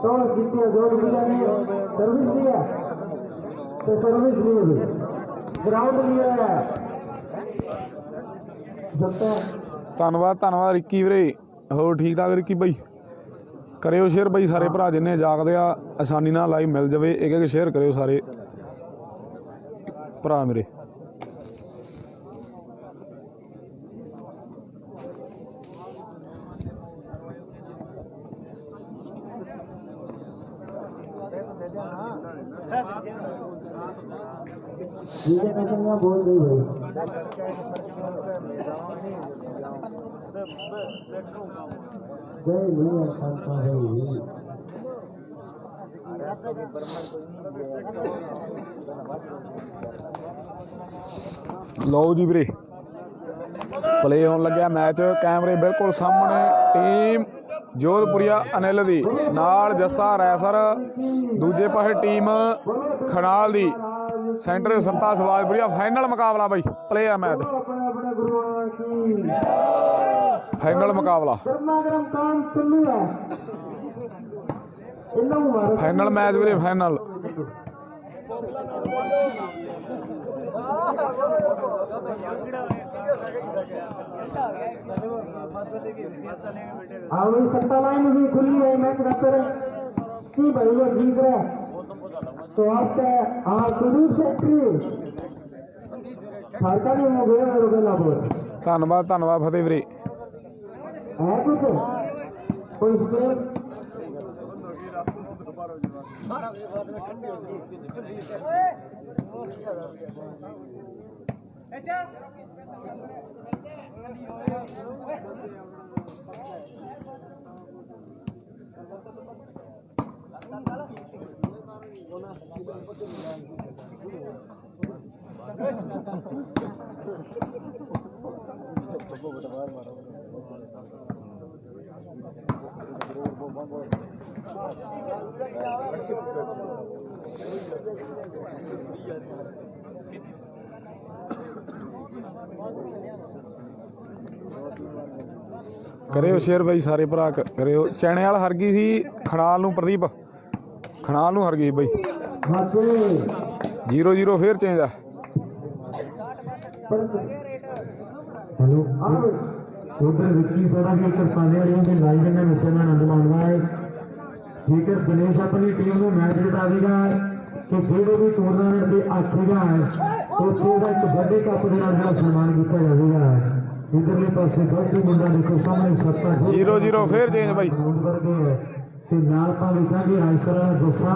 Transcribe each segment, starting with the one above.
तो जीतिया जोड़ दिया ने सर्विस दिया तो सर्विस लिए ग्राउंड लिया धन्यवाद धन्यवाद रिक्की वीरे। होर ठीक ठाक रिक्की बई करियो शेयर बई सारे भरा जिन्हें जागदे आ आसानी नाल लाइव मिल जाए एक एक शेयर करियो सारे भरा मेरे। बोल गई भाई जय नहीं संता है लो जी वीरे प्ले होने लग्या मैच कैमरे बिल्कुल सामने टीम जोधपुरिया अनिल दी नाल जस्सा रैसर दूजे पासे टीम खनाल दी सेंटर सत्ता सवाजपुरिया फाइनल मुकाबला बई प्ले है मैच फाइनल मुकाबला फाइनल मैच वीरे फाइनल सत्ता लाइन भी खुली है मैच रखते की भाई वो जीत रहा तो आपका सुदूर सेक्रेटरी सरकारी हो गया रुपया बोल धन्यवाद धन्यवाद फतेह वीरे है कुछ कोई स्पेस करियो शेयर बई सारे भरा करियो। चैने वाल हर गई थी खनाल नूं प्रदीप खनाल नूं हर गई बई 0-0 फिर चेंज है। उधर विक्की सोडा की करपाने वाली की लाइव ने मित्र में आनंद मानवा है ठीक है। दिनेश अपनी टीम में मैच जिता देगा कि जो भी टूर्नामेंट के आखेगा है उसका एक बड़े कप के नाल सम्मान किया जाएगा। इधरले पासे गलती मुंडा देखो सामने सत्ता 0-0 फिर चेंज बई ते नाल पा लिखा कि आइसरा गुस्सा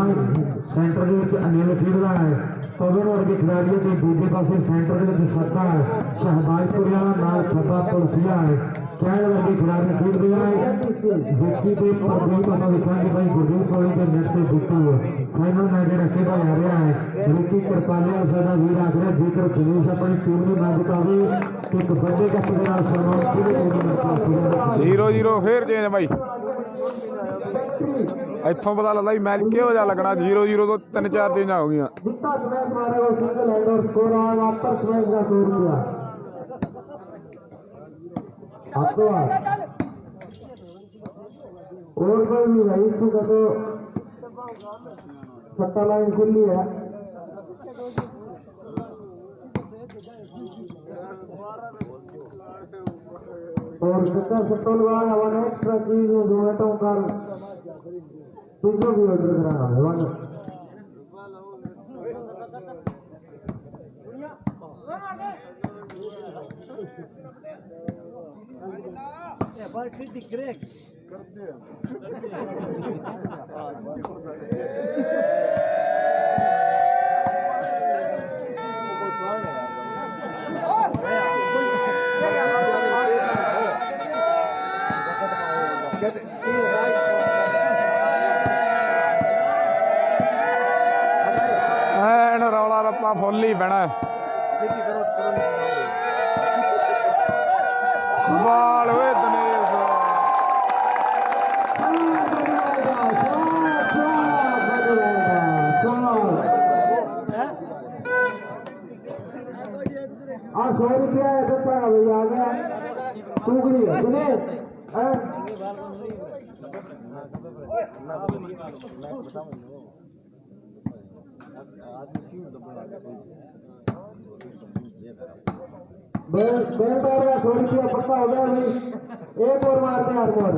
सेंटर ਦੇ ਵਿੱਚ अनिल खेलदा है पवन वर्गे खिलाड़ियों के दूसरे पासे सेंटर ਦੇ ਵਿੱਚ सत्ता शहबाजपुरिया नाल खब्बा पुलसिया है चैन वर्गे खिलाड़ी खेल रहा है विक्की के प्रदीप अपना लिखा कि भाई गुरदीप कोहली के नेट पे जीतू फाइनल मैच ਜਿਹੜਾ ਖੇਡਿਆ ਜਾ ਰਿਹਾ है। विक्की करपालिया साडा वीर आख रहा जेकर दिनेश अपनी टीम ਨੂੰ ਨਾ ਜਿਤਾਵੇ ਇੱਕ ਵੱਡੇ ਕੱਪ ਦੇ ਨਾਲ ਸਨਮਾਨ ਕਿਹਦੇ ਟੂਰਨਾਮੈਂਟ 0-0 फिर चेंज बई इत्थों पता लगता ही मैच किहो जा लगना 0-0 तो 3-4 चेंजा हो गई। सत्ता लाइन खुली है और सत्ता लगा वन एक्स्ट्रा चीज जोमेटो कर पिज्जा भी ऑर्डर कराना है वन रौला रप्पा फुल ही पैना बाल हुए दिनेश ₹100 भैया आ गया टुकड़ी है थोड़ी सी पक्का हो गया भाई, एक और मारते हैं और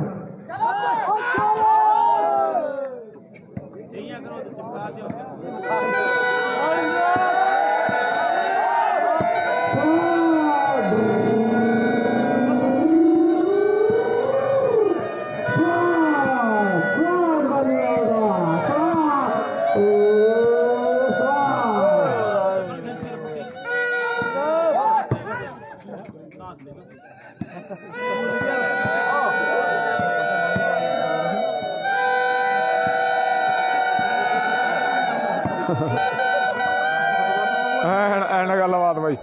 ਐਨ ਗੱਲਬਾਤ ਬਾਈ।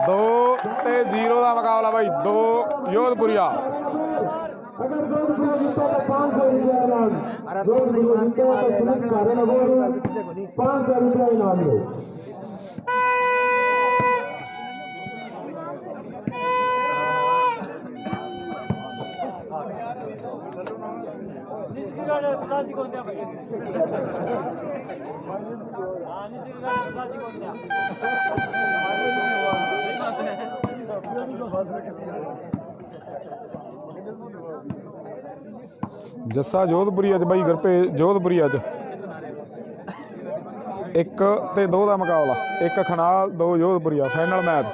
ਦੋ ਤੇ 0 ਦਾ ਮੁਕਾਬਲਾ ਬਾਈ। 2 ਯੋਧਪੁਰੀਆ। अगर 2 जीता तो 500 रुपया इनाम, 2 जीता तो पुलिस कारण अवार्ड 500 रुपया इनाम दो। ਜੱਸਾ ਜੋਧਪੁਰੀਆ ਚ ਬਾਈ ਗੁਰਪੇ ਜੋਧਪੁਰੀਆ ਚ 1 ਤੇ 2 ਦਾ ਮੁਕਾਬਲਾ। 1 ਖਨਾਲ 2 ਜੋਧਪੁਰੀਆ ਫਾਈਨਲ ਮੈਚ।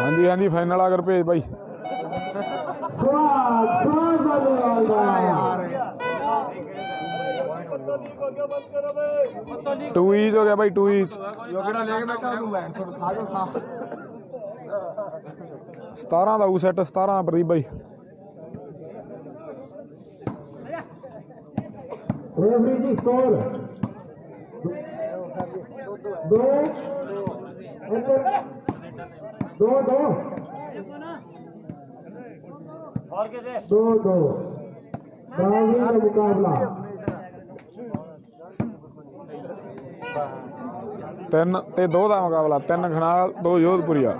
ਹਾਂਜੀ ਹਾਂਜੀ ਫਾਈਨਲ ਆ ਗੁਰਪੇ ਬਾਈ। 2 ਈਚ ਹੋ ਗਿਆ ਬਾਈ। 2 ਈਚ 17 ਦਾ ਉਹ ਸੈੱਟ 17 ਪ੍ਰਦੀਪ ਬਾਈ। रेफरी जी स्कोर 2 बराबरी का मुकाबला। 3 ਤੇ 2 ਦਾ ਮੁਕਾਬਲਾ। 3 ਖਨਾਲ 2 ਯੋਧਪੁਰੀਆ।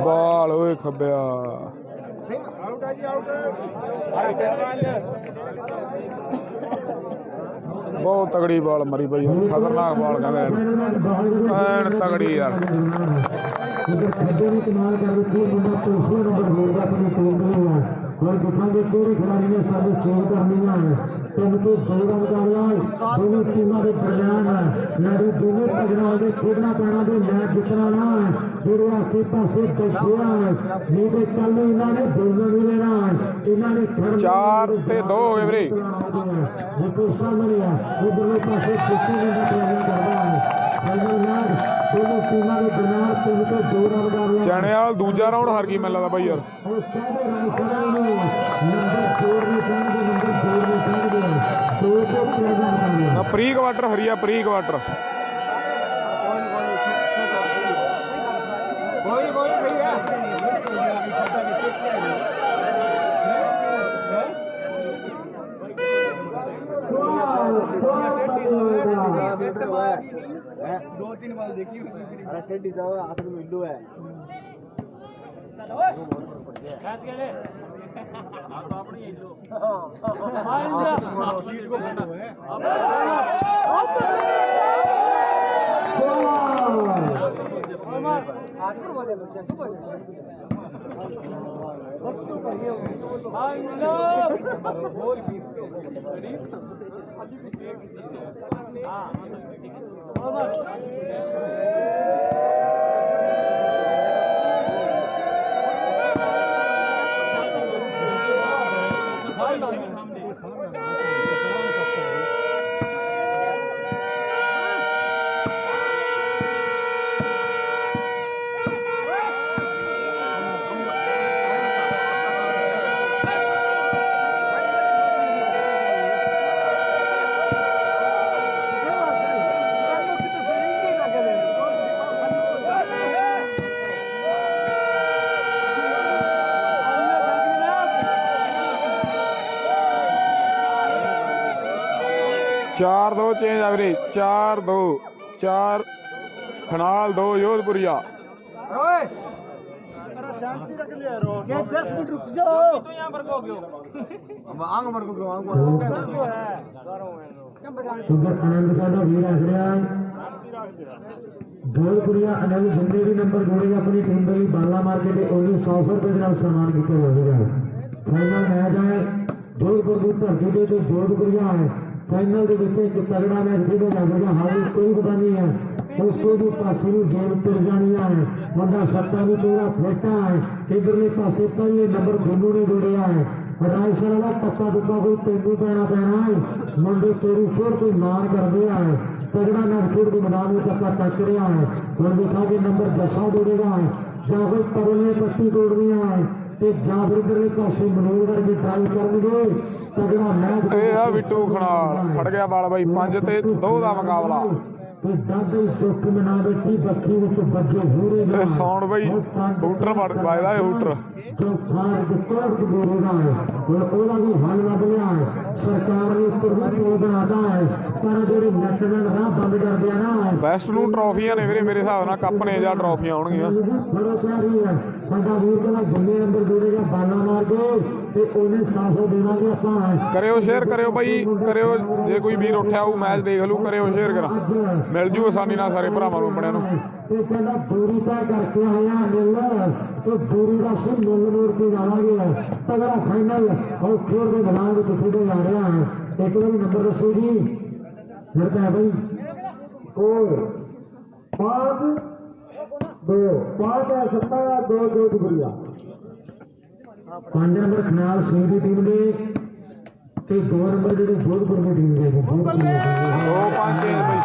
ਬਾਲ ਓਏ ਖੱਬਿਆ। ਬਹੁਤ ਤਗੜੀ ਬਾਲ ਮਰੀ ਬਾਈ। ਖਤਰਨਾਕ ਬਾਲ ਕਹਿੰਦੇ ਐਨ ਤਗੜੀ ਯਾਰ। खड्डे में कमाल कर रही थी मुंडा दूसरे नंबर होगा अपनी टीम के लिए और दिखाएंगे पूरे खिलाड़ी ने सारी खेल करनी है। इनके दौड़ा मुकाबला दोनों टीमों के दरमियान है। लड़ी दोनों पगड़ा के खेलना पैना भी मैच जितना ना है पूरे आसे पासे बैठे है नहीं तो कल इन्होंने दोनों नहीं लेना है। इन्होंने 4 ਤੇ 2 ਹੋ ਗਏ ਵੀਰੇ। देखो सामने है उधरले पासे पीछे का प्रयास करता है। फाइनल मैच दोनों टीमों के दरमियान तीन तो दौड़ा मुकाबला। ਚਣਿਆਲ ਦੂਜਾ ਰਾਉਂਡ ਹਾਰ ਗਈ ਮੈਨੂੰ ਲੱਗਦਾ ਬਾਈ ਯਾਰ। ਪ੍ਰੀ ਕੁਆਟਰ ਹਰੀਆ ਪ੍ਰੀ ਕੁਆਟਰ। दो तीन बाल देखी अरे टेडी जाओ हाथ में मिल्लू है हाथ चार दो चेंज आ वीरे 4-2 4 खनाल 2 जोधपुरिया। शांति रख लिया रो क्या 10 मिनट रुक जाओ तो यहां पर गयो आंग मर को है सुंदर आनंद साडा वीर आ गया जोधपुरिया अनिल जिंदे भी नंबर जोड़ेगा अपनी टीम के लिए बाला मार के ओनली 100 रुपए के सम्मान किया जाएगा। फाइनल मैच है जोधपुर की धरती से जोधपुरिया है फाइनल के विच एक तगड़ा मैच खेडा जाएगा। हाल कोई पता नहीं है उसको भी पासे भी गेम तुर जानी है मुंडा सत्ता भी पूरा फेटा है इधरले पासे पहले नंबर गोलू ने जोड़िया है रायसर का टप्पा टुप्पा कोई तेनू पैना है मुंडे तेरी फिर कोई मान कर दिया है तगड़ा मैच खेड के मैदान में टप्पा टच रहा है हम देखा कि नंबर 10 जोड़ेगा है या कोई परले पट्टी तोड़नी है ਜਾਂ ਫਿਰ ਇਧਰਲੇ ਪਾਸੇ ਮਨੋਜ ਵਰਗੇ ਟਰਾਈ ਕਰਨਗੇ ਤਗੜਾ ਮੈਚ ਇਹ ਆ ਬਿੱਟੂ ਖਣਾ ਫੜ ਗਿਆ ਬਾਲ ਬਾਈ 5 ਤੇ 2 ਦਾ ਮੁਕਾਬਲਾ ਤੇ ਦਾਦੇ ਸੁੱਖ ਮਨਾ ਬੈਠੀ ਬੱਖੀ ਵਿੱਚ ਵੱਜੇ ਹੂਰੇ ਇਹ ਸੌਣ ਬਾਈ ਹੂਟਰ ਵੱਜਦਾ ਇਹ ਹੂਟਰ ਜੋ ਖਾਰ ਦੇ ਕੋਟ ਬੋਲਦਾ ਹੈ ਉਹਦਾ ਵੀ ਹੱਲ ਲੱਭ ਲਿਆ ਹੈ ਸਰਕਾਰ ਨੇ ਉੱਪਰ ਵੀ ਪੁਲ ਬਣਾਦਾ ਹੈ ਪਰ ਜਿਹੜੇ ਨੈਸ਼ਨਲ ਰਾਹ ਬੰਦ ਕਰ ਦਿਆ ਨਾ ਬੈਸਟ ਨੂੰ ਟਰਾਫੀਆਂ ਨੇ ਵੀਰੇ ਮੇਰੇ ਹਿਸਾਬ ਨਾਲ ਕੱਪ ਨੇ ਜਾਂ ਟਰਾਫੀਆਂ ਆਉਣਗੀਆਂ ਬੜਾ ਪਿਆਰੀ ਹੈ ਸਾਡਾ ਵੀਰ ਕਹਿੰਦਾ ਜਿੰਨੇ ਨੰਬਰ ਜੋੜੇਗਾ ਬਾਲਾ ਮਾਰ ਕੇ ਤੇ ਉਹਨੇ 700 ਦੇਵਾਂਗੇ ਆਪਾਂ ਕਰਿਓ ਸ਼ੇਅਰ ਕਰਿਓ ਬਾਈ ਕਰਿਓ ਜੇ ਕੋਈ ਵੀਰ ਉੱਠਿਆ ਉਹ ਮੈਚ ਦੇਖ ਲੂ ਕਰਿਓ ਸ਼ੇਅਰ ਕਰਾਂ ਮਿਲ ਜੂ ਆਸਾਨੀ ਨਾਲ ਸਾਰੇ ਭਰਾਵਾਂ ਨੂੰ ਆਪਣਿਆਂ ਨੂੰ ਇਹ ਕਹਿੰਦਾ ਦੂਰੀ ਤੈਅ ਕਰਕੇ ਆਇਆ ਮਿਲ ਤੇ ਦੂਰੀ ਦਾ ਸਿਰ ਮੁੱਲ ਮੋੜ ਕੇ ਜਾਵਾਂਗੇ ਤਗੜਾ ਫਾਈਨਲ ਔਰ ਖੇਡ ਦੇ ਮੈਦਾਨ ਵਿੱਚ ਖੇਡਿਆ ਜਾ ਰਿਹਾ ਹੈ ਇੱਕ ਵਾਰੀ ਨੰਬਰ ਦੱਸੋ ਜੀ ਮਿਲਦਾ ਹੈ ਬਾਈ ਉਹ 5 2 5 ਹੈ 7 2 जोधपुरिया 5 नंबर खनाल सिंह की टीम ने ਤੇ 2 ਨੰਬਰ ਜਿਹੜੇ जोधपुर ਦੀ ਟੀਮ ਦੇ 2-5 ਚੇਂਜ ਬਾਈ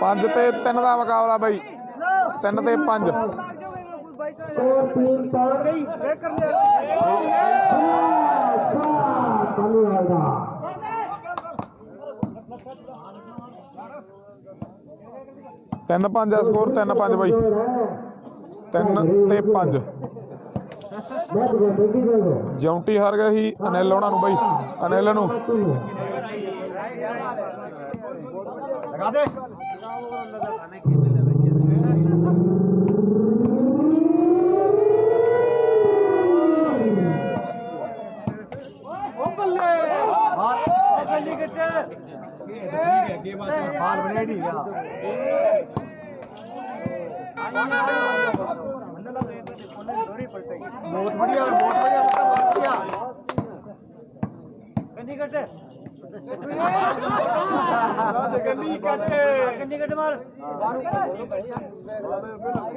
पंज ते 3 का मुकाबला बई 3 ते 5 3-5 है स्कोर 3-5 बई 3 ते 5 जौंटी हार गया ही अनिल उन्होंने बई अनिल नूं लगा दे बाल बने ठीक है बहुत बढ़िया गंदी कटे गंदी कटे मार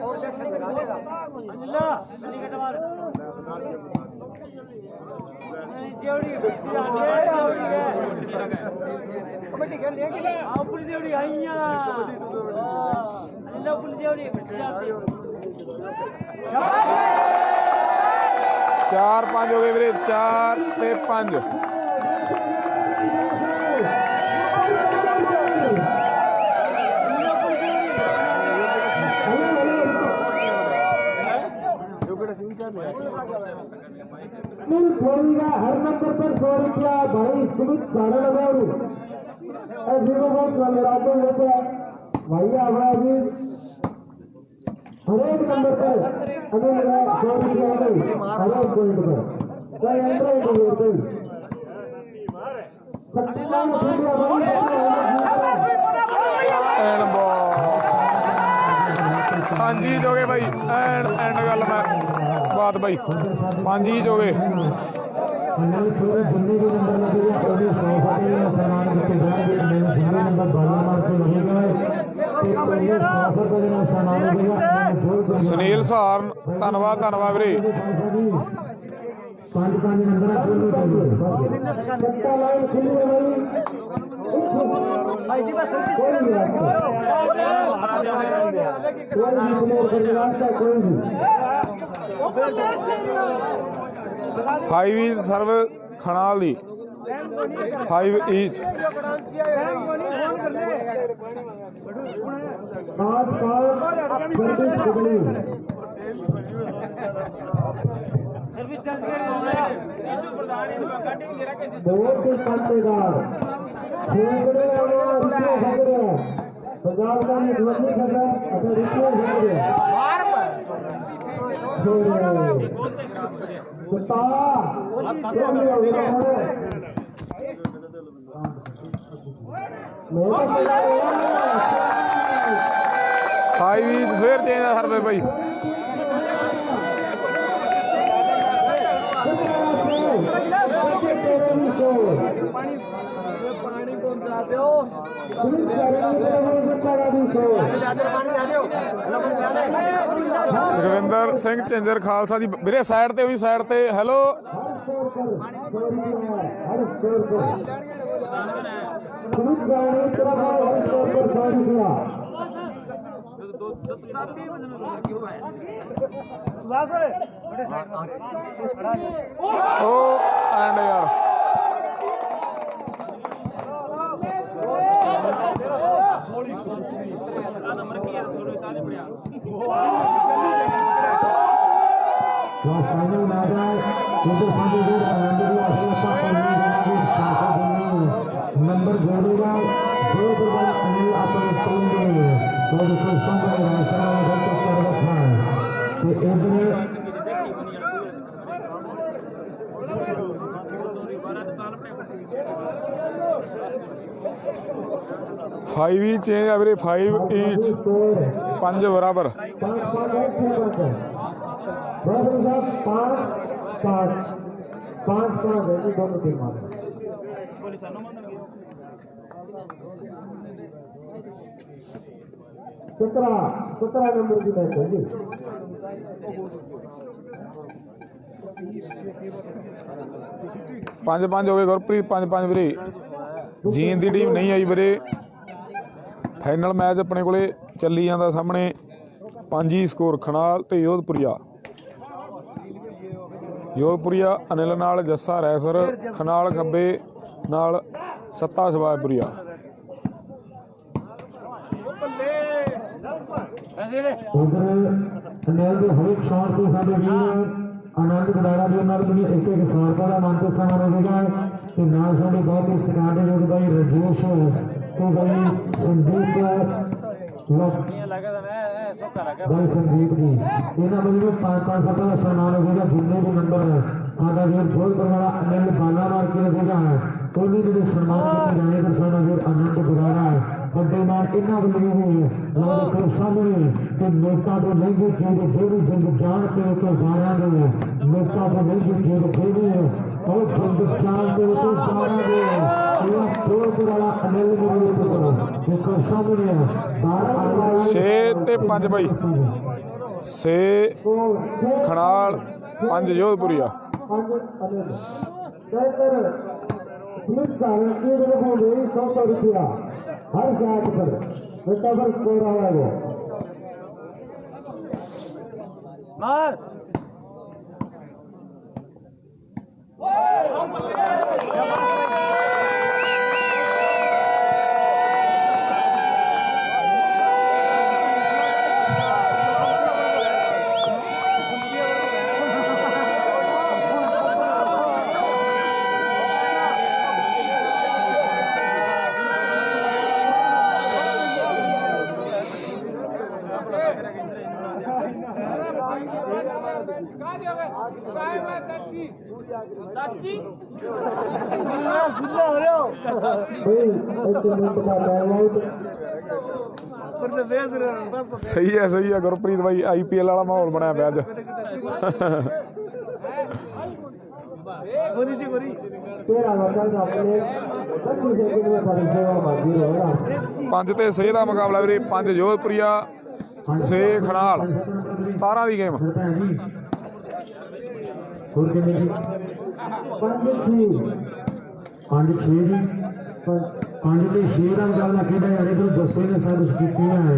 और सेक्शन लगा देगा अल्लाह गंदी कटे मार देवड़ी बस्ती आ देवड़ी है कबड्डी खेल देंगे हां पूरी देवड़ी आईया अल्लाह पूरी देवड़ी बस्ती आती 4-5 हो गए वीरे 4 ते 5 हर नंबर पर 100 रुपया भाई सुमित सारा लगाऊ बहुत लड़ाते होते भैया हमारा भी हरेक नंबर पर अनिल का 100 रुपया गई हरेक पॉइंट पर कोई एंट्री नहीं हो गई 57 रुपया ਐਂਡ ਪੰਜ ਹੀ ਜੋਗੇ ਬਾਈ ਐਂਡ ਗੱਲ ਮੈਂ ਬਾਤ ਬਾਈ ਪੰਜ ਹੀ ਜੋਗੇ अनिल फिर जिन्ने भी नंबर लगेगा ਉਹਦੇ 100 ਫਟੇ ਨੇ ਸਨਮਾਨ ਦਿੱਤੇ ਜਾਣਗੇ ਅनिल ਜਿੰਨੇ ਨੰबर ਬਾਲਾ ਮਾਰ ਕੇ ਲੱਗੇਗਾ ਤੇ ਉਹਦੇ 100 ਰੁਪਏ ਦਾ ਸਨਮਾਨ ਮਿਲੇਗਾ ਸੁਨੀਲ ਸਹਾਰਨ ਧੰਨਵਾਦ ਵੀਰੇ ਪੰਜ ਨੰਬਰ ਆ ਦੋਨੋਂ ਚੱਲਦੇ ਸੱਤਾ ਲਾਈਨ ਖੁੱਲੀ ਹੈ ਬਾਈ भाई जी बस कोई नहीं कोई नहीं 5 each ਸਰਵ ਖਣਾਲ ਦੀ 5 each पंजाब का निकलने खबर अच्छा रिश्ते फाइव ईच फिर चेंज है हर भाई पानी पहुंचा दो सुखविंदर सिंह झिंजर खालसा जी ਵੀਰੇ ਸਾਈਡ ਤੇ ਹੋਈ ਸਾਈਡ ਤੇ ਹੈਲੋ ओ एंड यार फाइनल मैच है नंबर जोड़ेगा दो बड़ा अनिल अपने टीम में तो उसको संग इधर फाइव ही चेंज है वीरे 5 ईच 5 बराबर सत्रह नंबर की मैच है जी 5-5 हो गए गुरप्रीत 5-5 ਵੀਰੇ ਜੀਨ ਦੀ ਟੀਮ ਨਹੀਂ ਆਈ ਵੀਰੇ ਫਾਈਨਲ ਮੈਚ ਆਪਣੇ ਕੋਲੇ ਚੱਲੀ ਜਾਂਦਾ ਸਾਹਮਣੇ 5 ਹੀ ਸਕੋਰ ਖਣਾਲ ਤੇ ਯੋਧਪੁਰੀਆ ਅਨਿਲ ਨਾਲ ਜੱਸਾ ਰੈਸਰ ਖਣਾਲ ਖੱਬੇ ਨਾਲ ਸੱਤਾ ਸ਼ਬਾਬਪੁਰੀਆ उधर अनिल के हर एक शॉट को साडे वीर आनंद गुडारा दे नाल बनी एक 100 रुपए का मान स्थान रहेगा ते नाल साडे बहुत इस्तेकाट है जो भाई रजोश तो भाई संदीप भाई संदीप जी इन्हां बनी 5-5 रुपए का सम्मान होगा जिन्ने भी नंबर साडा वीर जोधपुर वाला अनिल बाला मार के रहेगा कोई भी सम्मान किए जाने पर साडा वीर आनंद गुडारा ਵੱਡੇ ਮਾਨ ਇਹਨਾਂ ਵੱਲੋਂ ਹੋਏ ਲੋਕ ਦੇ ਸਾਹਮਣੇ ਕਿ ਲੋਕਾਂ ਦੇ ਲੰਘੇ ਜਿਹੜੇ ਜਿਹੜੀ ਜਿੰਦ ਜਾਨ ਕੇ ਉੱਤੇ ਵਾਰਾਂਗੇ ਲੋਕਾਂ ਦੇ ਲੰਘੇ ਜਿਹੜੇ ਜਿਹੜੇ ਉਹ ਜਿੰਦ ਜਾਨ ਕੇ ਉੱਤੇ ਵਾਰਾਂਗੇ ਇਹ ਤੋੜ ਵਾਲਾ ਅਨਿਲ ਮੇਰੇ ਕੋਲ ਦੇਖੋ ਸਾਹਮਣੇ 6 ਤੇ 5 ਬਾਈ 6 ਖਣਾਲ 5 ਯੋਧਪੁਰੀਆ हर जात पर बेटा पर स्कोर आया वो मार चाची सुनना हो रहे हो ਸਹੀ ਹੈ ਗੁਰਪ੍ਰੀਤ ਬਾਈ IPL ਵਾਲਾ ਮਾਹੌਲ ਬਣਿਆ ਪਿਆ ਅੱਜ ਪੰਜ ਤੇ 6 ਦਾ ਮੁਕਾਬਲਾ ਵੀਰੇ 5 ਜੋਧਪੁਰੀਆ 6 ਖਨਾਲ 17 ਦੀ ਗੇਮ ਪੰਜ ਤੇ 6 ਦਾ ਮੁਕਾਬਲਾ ਖੇਡਿਆ ਜਾ ਰਿਹਾ ਦੱਸੇ ਨੇ ਸਭ ਸਕੀਪੀਆਂ ਹੈ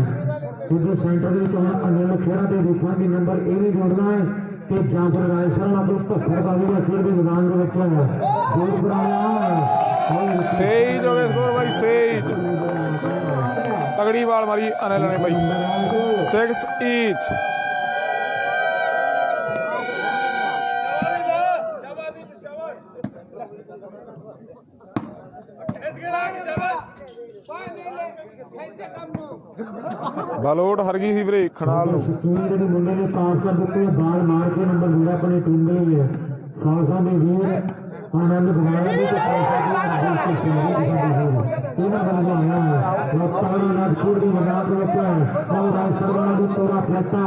ਇਧਰ ਸੈਂਟਰ ਦੇ ਵਿੱਚ ਹੁਣ ਅਨਿਲ ਖੇੜਾ ਦੇ ਦੇਖਾਂਗੇ ਨੰਬਰ ਇਹ ਵੀ ਜੋੜਨਾ ਹੈ ਕਿ ਜਾਂ ਫਿਰ ਰਾਜਸਥਾਨ ਆਪਣੀ ਭੱਖੜ ਬਾਜ਼ੀ ਦਾ ਖੇਡ ਦੇ ਮੈਦਾਨ ਦੇ ਵਿੱਚ ਹੈ ਜੋਰ ਬਣਾਇਆ ਸਹੀ ਜੋਗੇ ਸਕੋਰ ਬਾਈ ਸਹੀ ਤਗੜੀ ਬਾਲ ਮਾਰੀ ਅਨਿਲ ਨੇ ਬਾਈ 6 ਈਚ ਬਲੋਟ ਹਰ ਗਈ ਸੀ ਵੀਰੇ ਖਨਾਲ ਨੂੰ ਜਿਹੜੇ ਮੁੰਡੇ ਨੇ ਪਾਸ ਕਰ ਦਿੱਤੇ ਬਾਲ ਮਾਰ ਕੇ ਨੰਬਰ ਜਿਹੜਾ ਆਪਣੀ ਟੀਮ ਦੇ ਲਈ ਹੈ ਸਾਲਸਾ ਦੇ ਵੀਰ ਆਨੰਦ ਬਗਾਇਆ ਦੀ ਤੇ ਇਹਨਾਂ ਵੱਲੋਂ ਆਇਆ ਹੈ ਲੋਕਾਂ ਨਾਲ ਖੁਦ ਦੀ ਮਦਦ ਵਿੱਚ ਉਹ ਰਾਜਸਥਾਨ ਦੀ ਤੋੜਾ ਫੈਤਾ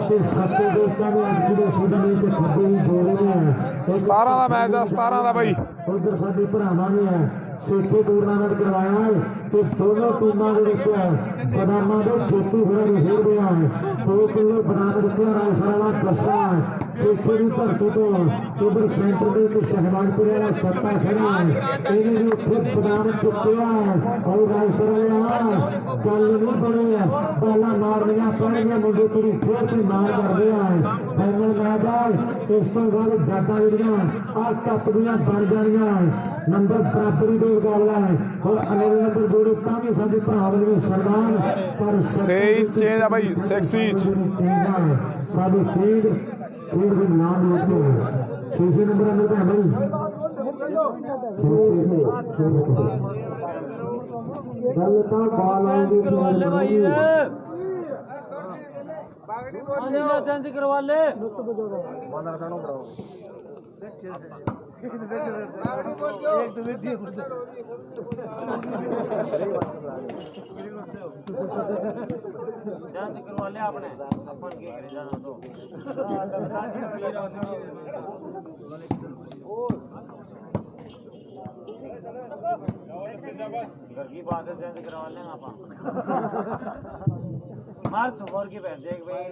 ਤੇ ਸੱਤੇ ਦੋਸਤਾਂ ਦੇ ਅੱਜ ਦੇ ਸੁਧਨੀ ਤੇ ਖੱਬੇ ਦੀ ਜੋੜੀ ਨੇ 17 ਦਾ ਮੈਚ ਆ 17 ਦਾ ਬਾਈ ਉਧਰ ਸਾਡੇ ਭਰਾਵਾਂ ਨੇ ਹੈ ਸੇਠੇ ਟੂਰਨਾਮੈਂਟ ਕਰਵਾਇਆ ਹੈ ਤੇ ਦੋਨੋਂ ਟੀਮਾਂ ਦੇ ਵਿੱਚ ਬਦਾਮਾਂ ਦੇ ਖੇਤੀ ਹੋਰਾਂ ਨੂੰ ਖੇਡਦੇ ਆ 2 ਕਿਲੋ ਬਦਾਮ ਦਿੱਤੇ ਰਾਜਸਥਾਨ ਦੱਸਾ ਸੇਠੇ ਦੀ ਧਰਤੀ ਤੋਂ ਉਧਰ ਸੈਂਟਰ ਦੇ ਵਿੱਚ ਸ਼ਹਿਬਾਜ਼ਪੁਰੇ ਵਾਲਾ ਸੱਤਾ ਖੜਾ ਹੈ ਇਹਨੇ ਵੀ ਉੱਥੇ ਬਦਾਮ ਚੁੱਕਿਆ ਔਰ ਰਾਜਸਥਾਨ ਗੱਲ ਨਹੀਂ ਬਣੇ ਬਾਲਾਂ ਮਾਰਨੀਆਂ ਪੈਣਗੀਆਂ ਮੁੰਡੇ ਕੁੜੀ ਫੇਰ ਤੇ ਮਾਰ ਕਰਦੇ ਆ ਫਾਈਨਲ ਮੈਚ ਆ ਇਸ ਤੋਂ ਬਾਅਦ ਜਾਤਾਂ ਜਿਹੜੀਆਂ ਆਹ ਕੱਪ ਦੀਆਂ ਬਣ ਜਾਣੀਆਂ ਨੰਬਰ ਬਰਾਬਰੀ ਦੇ ਮੁਕਾਬਲਾ ਹੈ ਹੁਣ ਅਗਲੇ ਨੰਬਰ ਜੋੜੇ ਤਾਂ ਵੀ ਸਾਡੇ ਭਰਾ ਵੱਲੋਂ ਸਨਮਾਨ ਪਰ ਸਹੀ ਚੇਂਜ ਆ ਬਾਈ 6 ਈਚ ਸਾਡੇ ਖੇਡ ਦੇ ਨਾਮ ਲਿਖੋ 6 ਨੰਬਰ ਅੰਦਰ ਤਾਂ ਬਾਈ ਗੱਲ ਤਾਂ ਬਾਲ ਆਉਂਦੀ करवा ले भाई अनिल चेंज करवा ले चेंज करवा ले आपने अपन के करे जाना तो घर की बात है चेंज करवा लेंगे आप मार्च और की बैठ जाएगी भाई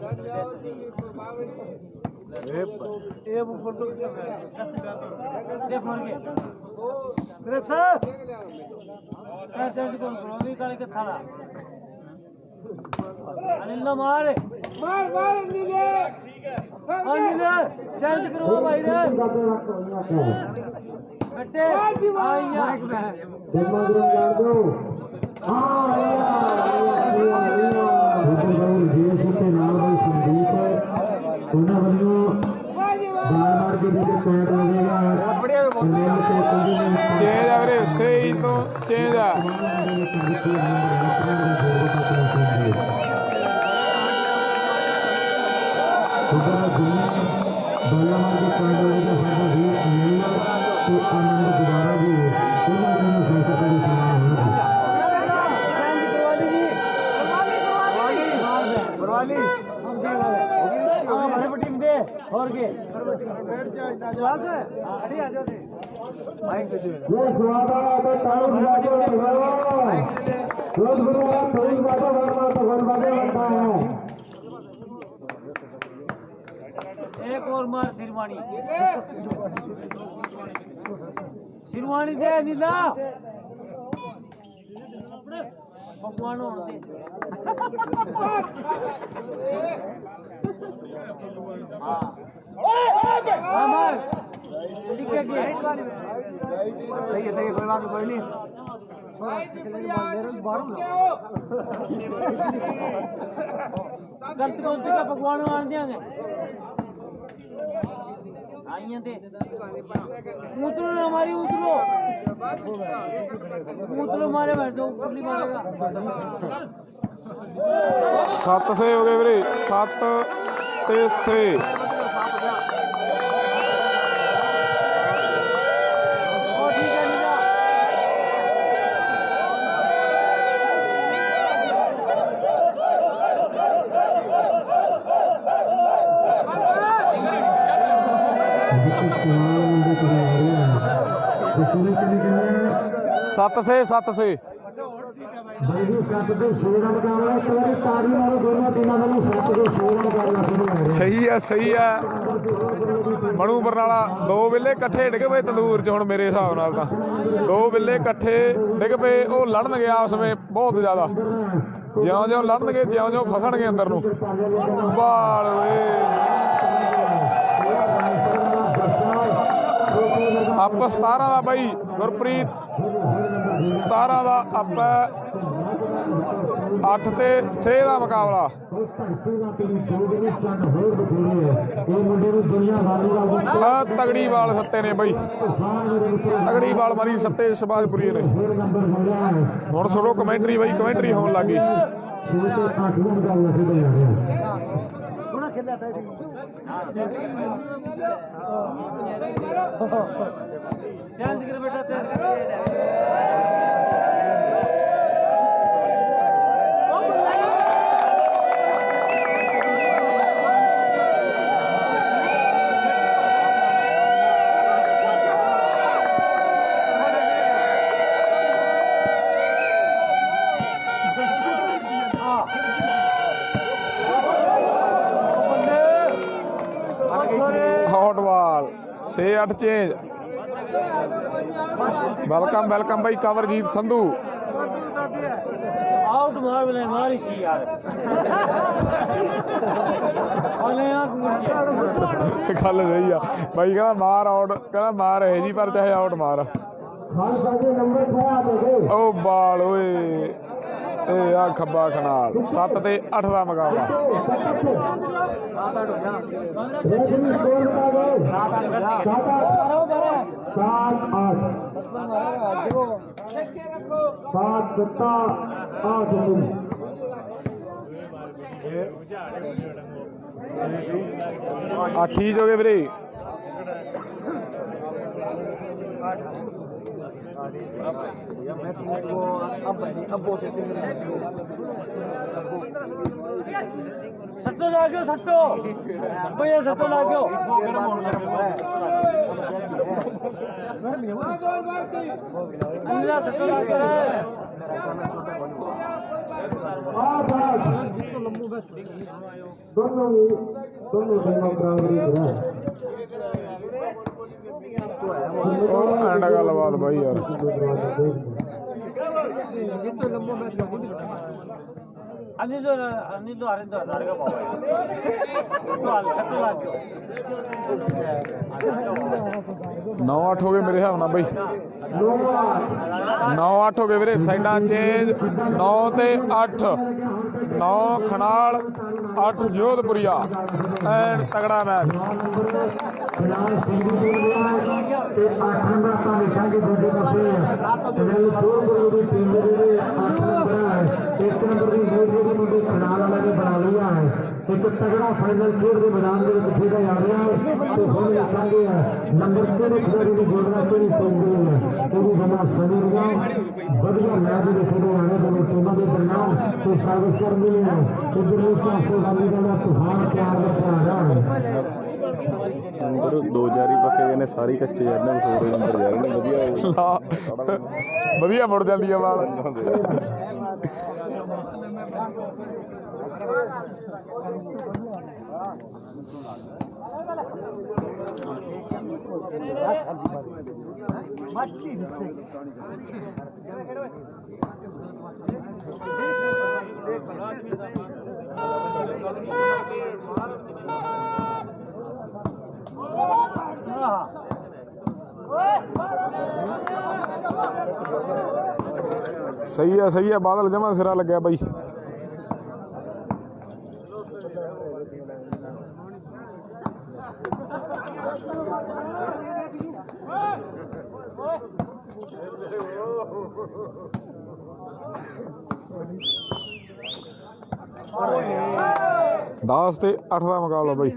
ये ऊपर तो ये फोन के मेरे सर चेंज करो भी काले के थाला अनिल ना मार अनिल अनिल चेंज करो भाई रे बेटे आइया ਜਨਮਾਦਰਮ ਜਾਣ ਦਿਓ ਦੇਸ਼ ਤੇ ਨਾਲ ਬਾਈ ਸੰਦੀਪ ਉਹਨਾਂ ਵੱਲੋਂ ਬਾਰ ਕੇ ਵੀ ਪੈਰ ਲੱਗੇਗਾ ਚੇਂਜ ਆ ਵੀਰੇ ਸਹੀ ਤੋਂ ਚੇਂਜ ਆ ਬਾਲਾ ਮਾਰ ਕੇ ਪੈਰ ਲੱਗੇਗਾ ਸਾਡਾ ਵੀਰ ਅਨਿਲ ਤੇ ਆਨੰਦ ਗੁਬਾਰਾ ਜੀ ਉਹਨਾਂ ਨੂੰ ਫੈਸਲਾ ਕਰੀ ਸਮਾਨ ਹੋਣਾ हमारे टीम दे और के बैठ जा क्लास है अरे आ जाओ ये स्वादा तो ताऊ बाजो रोज बुरा ताऊ बाजो वर्मा तो वन बाजो बनता है एक और मार शिरवानी दे नीला भगवान होने हाँ मार ठीक है सही है कोई बात कोई नहीं गलत कौन सी का भगवान मान देंगे आइए थे उतरो ना हमारी उतरो मारे बैठ दो ऊपर नहीं मारेगा 7 ਸੇ ਹੋ ਗਏ ਵੀਰੇ 7 ਤੇ 6 ਸਵਾਲ ਮੁੰਡੇ ਤੋਂ ਆ ਰਿਹਾ ਹੈ ਤੇ ਪੂਰੇ ਕਿੰਨੇ 7 ਸੇ ਬਾਈ ਜੀ 7 ਤੇ 6 ਦਾ ਮੁਕਾਬਲਾ ਇੱਕ ਵਾਰੀ ਤਾੜੀ ਮਾਰੋ ਦੋਨਾਂ ਟੀਮਾਂ ਵੱਲੋਂ 7 ਤੇ 6 ਦਾ ਮੁਕਾਬਲਾ ਸ਼ੁਰੂ ਹੋ ਰਿਹਾ ਸਹੀ ਆ ਮਣੂ ਬਰਨਾਲਾ 2 ਬਿੱਲੇ ਇਕੱਠੇ ਡਿੱਗ ਪਏ ਤੰਦੂਰ 'ਚ ਹੁਣ ਮੇਰੇ ਹਿਸਾਬ ਨਾਲ ਤਾਂ 2 ਬਿੱਲੇ ਇਕੱਠੇ ਡਿੱਗ ਪਏ ਉਹ ਲੜਨਗੇ ਆਪਸ ਵਿੱਚ ਬਹੁਤ ਜ਼ਿਆਦਾ ਜਿਉਂ ਲੜਨਗੇ ਜਿਉਂ ਫਸਣਗੇ ਅੰਦਰ ਨੂੰ ਬਾਲ ਓਏ ਅੱਪ 17 ਦਾ ਬਾਈ ਗੁਰਪ੍ਰੀਤ 17 ਦਾ ਅੱਪ 8 ਤੇ 6 ਦਾ ਮੁਕਾਬਲਾ ਤਗੜੀ ਬਾਲ ਸੱਤੇ ਨੇ ਬਾਈ ਤਗੜੀ ਬਾਲ ਮਾਰੀ ਸੱਤੇ ਸ਼ਬਾਜ਼ਪੁਰੀ ਨੇ ਹੁਣ ਸੁਣੋ ਕਮੈਂਟਰੀ ਬਾਈ ਕਮੈਂਟਰੀ ਹੋਣ ਲੱਗੀ चैलेंज कर बेटा हॉटवाल 6-8 चेंज वेलकम भाई कवरजीत संधू आउट मार बने मारी सी यार गल सही आ भाई कहना मार आउट कहना मार है जी पर चाहे आउट मार ओ बाल ओए आ खब्बा खनाल 7 ते 8 का मुकाबला ठीक हो गए वीरे सट्टो लागो सट्टो भैया सट्टो लागो अल्लाह सट्टो लागो दोनों टीमों बराबरी है एंड गलबात भाई यार अन्नी तो अरिंदो हजार का पावा तो सट्टो लागो 9-8 हो गए मेरे हिसाब नाल भाई 9-8 हो गए वीरे साइडा चेंज 9 ते 8 9 खनाल 8 जोधपुरिया एंड तगड़ा मैच एक तगड़ा फाइनल खेल के मैदान में खेला जा रहा है तो हम लिखेंगे नंबर 3 खिलाड़ी की जोड़ना केड़ी पेंदी है केड़ी बना सनी ने बढ़िया मैच भी खेले जा रहे दोनों टीमों के दरमियान तो सर्विस कर मिली है इधर भी 400 वाली का तूफान प्यार में आ रहा है अंदर 2 जारी पक्के ने सारी कच्चे जाने सोरे अंदर जा रहे ने ਵਧੀਆ ਮੁੜ ਜਾਂਦੀ ਆ ਬਾਲ सही है बादल जमा सिरा लग गया भाई दस ते 8 का मुकाबला भाई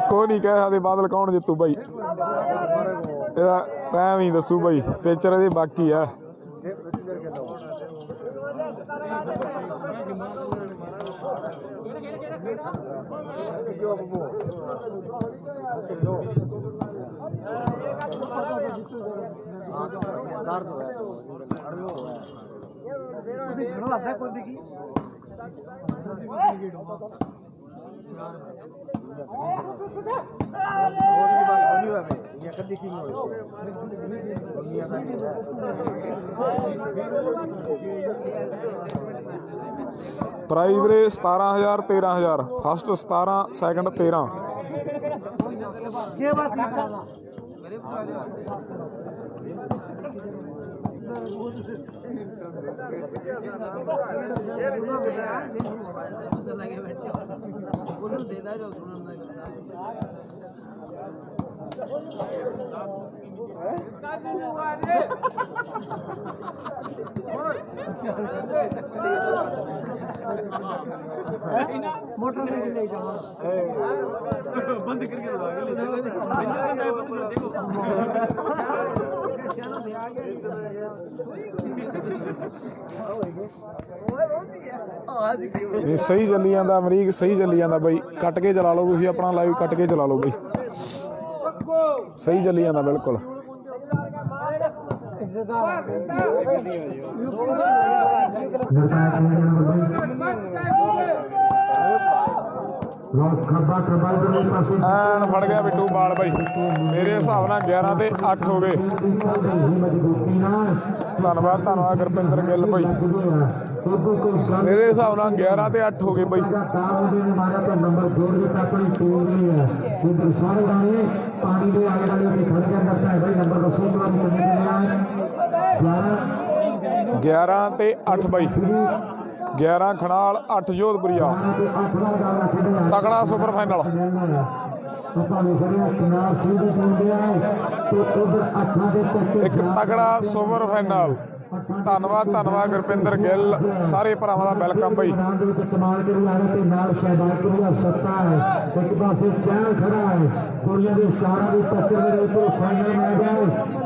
ਕੋਈ ਨਹੀਂ ਕਹਿ ਸਕਦੇ ਬਾਦਲ ਕੌਣ ਜਿੱਤੂ ਬਾਈ, ਇਹਦਾ ਟਾਈਮ ਹੀ ਦੱਸੂ ਬਾਈ, ਪਿਕਚਰ ਇਹਦੀ ਬਾਕੀ ਆ। ਪ੍ਰਾਈਜ਼ ਵੀਰੇ 17,000 13,000, ਫਸਟ 17, ਸੈਕੰਡ 13। मोटर ले जाओ बंद करके ਇਹ ਸਹੀ ਚੱਲੀ ਜਾਂਦਾ, ਅਮਰੀਕ ਸਹੀ ਚੱਲੀ ਜਾਂਦਾ ਬਾਈ, ਕੱਟ ਕੇ ਚਲਾ ਲਓ ਤੁਸੀਂ ਆਪਣਾ ਲਾਈਵ, ਕੱਟ ਕੇ ਚਲਾ ਲਓ ਬਾਈ, ਸਹੀ ਚੱਲੀ ਜਾਂਦਾ ਬਿਲਕੁਲ। ਐਨ ਫੜ ਗਿਆ ਬਿੱਟੂ ਬਾਲ ਬਾਈ, ਮੇਰੇ ਹਿਸਾਬ ਨਾਲ 11 ਤੇ 8 ਹੋ ਗਏ। ਧੰਨਵਾਦ ਧੰਨਵਾਦ ਗੁਰਪਿੰਦਰ ਗਿੱਲ ਬਾਈ, ਮੇਰੇ ਹਿਸਾਬ ਨਾਲ 11 ਤੇ 8 ਹੋ ਗਏ ਬਾਈ। ਪਾਣੀ ਦੇ ਆਲੇ ਵਾਲੇ ਖੜ ਗਿਆ ਕਰਤਾ ਹੈ ਬਾਈ, ਨੰਬਰ ਦੱਸੋ ਤੁਹਾਨੂੰ 11 ਤੇ 8 ਬਾਈ, 11 ਖਣਾਲ 8 ਜੋਧਪੁਰੀਆ, ਤਕੜਾ ਸੁਪਰ ਫਾਈਨਲ। ਇੱਕ ਤਕੜਾ ਸੁਪਰ ਫਾਈਨਲ। ਧੰਨਵਾਦ ਧੰਨਵਾਦ ਗੁਰਪਿੰਦਰ ਗਿੱਲ, ਸਾਰੇ ਭਰਾਵਾਂ ਦਾ ਵੈਲਕਮ ਬਾਈ। ਕਮਾਲ ਕਰੀ ਆ ਰਿਹਾ ਤੇ ਨਾਲ ਸ਼ਹਿਬਾਜ਼ਪੁਰੀਆ ਸੱਤਾ ਹੈ, ਇੱਕ ਪਾਸੇ ਚਹਿਲ ਖੜਾ ਹੈ। ਕੁੜੀਆਂ ਦੇ ਸਟਾਰਾਂ ਦੀ ਟੱਕਰ ਦੇ ਵਿੱਚ ਫਾਈਨਲ ਮੈਚ ਹੈ,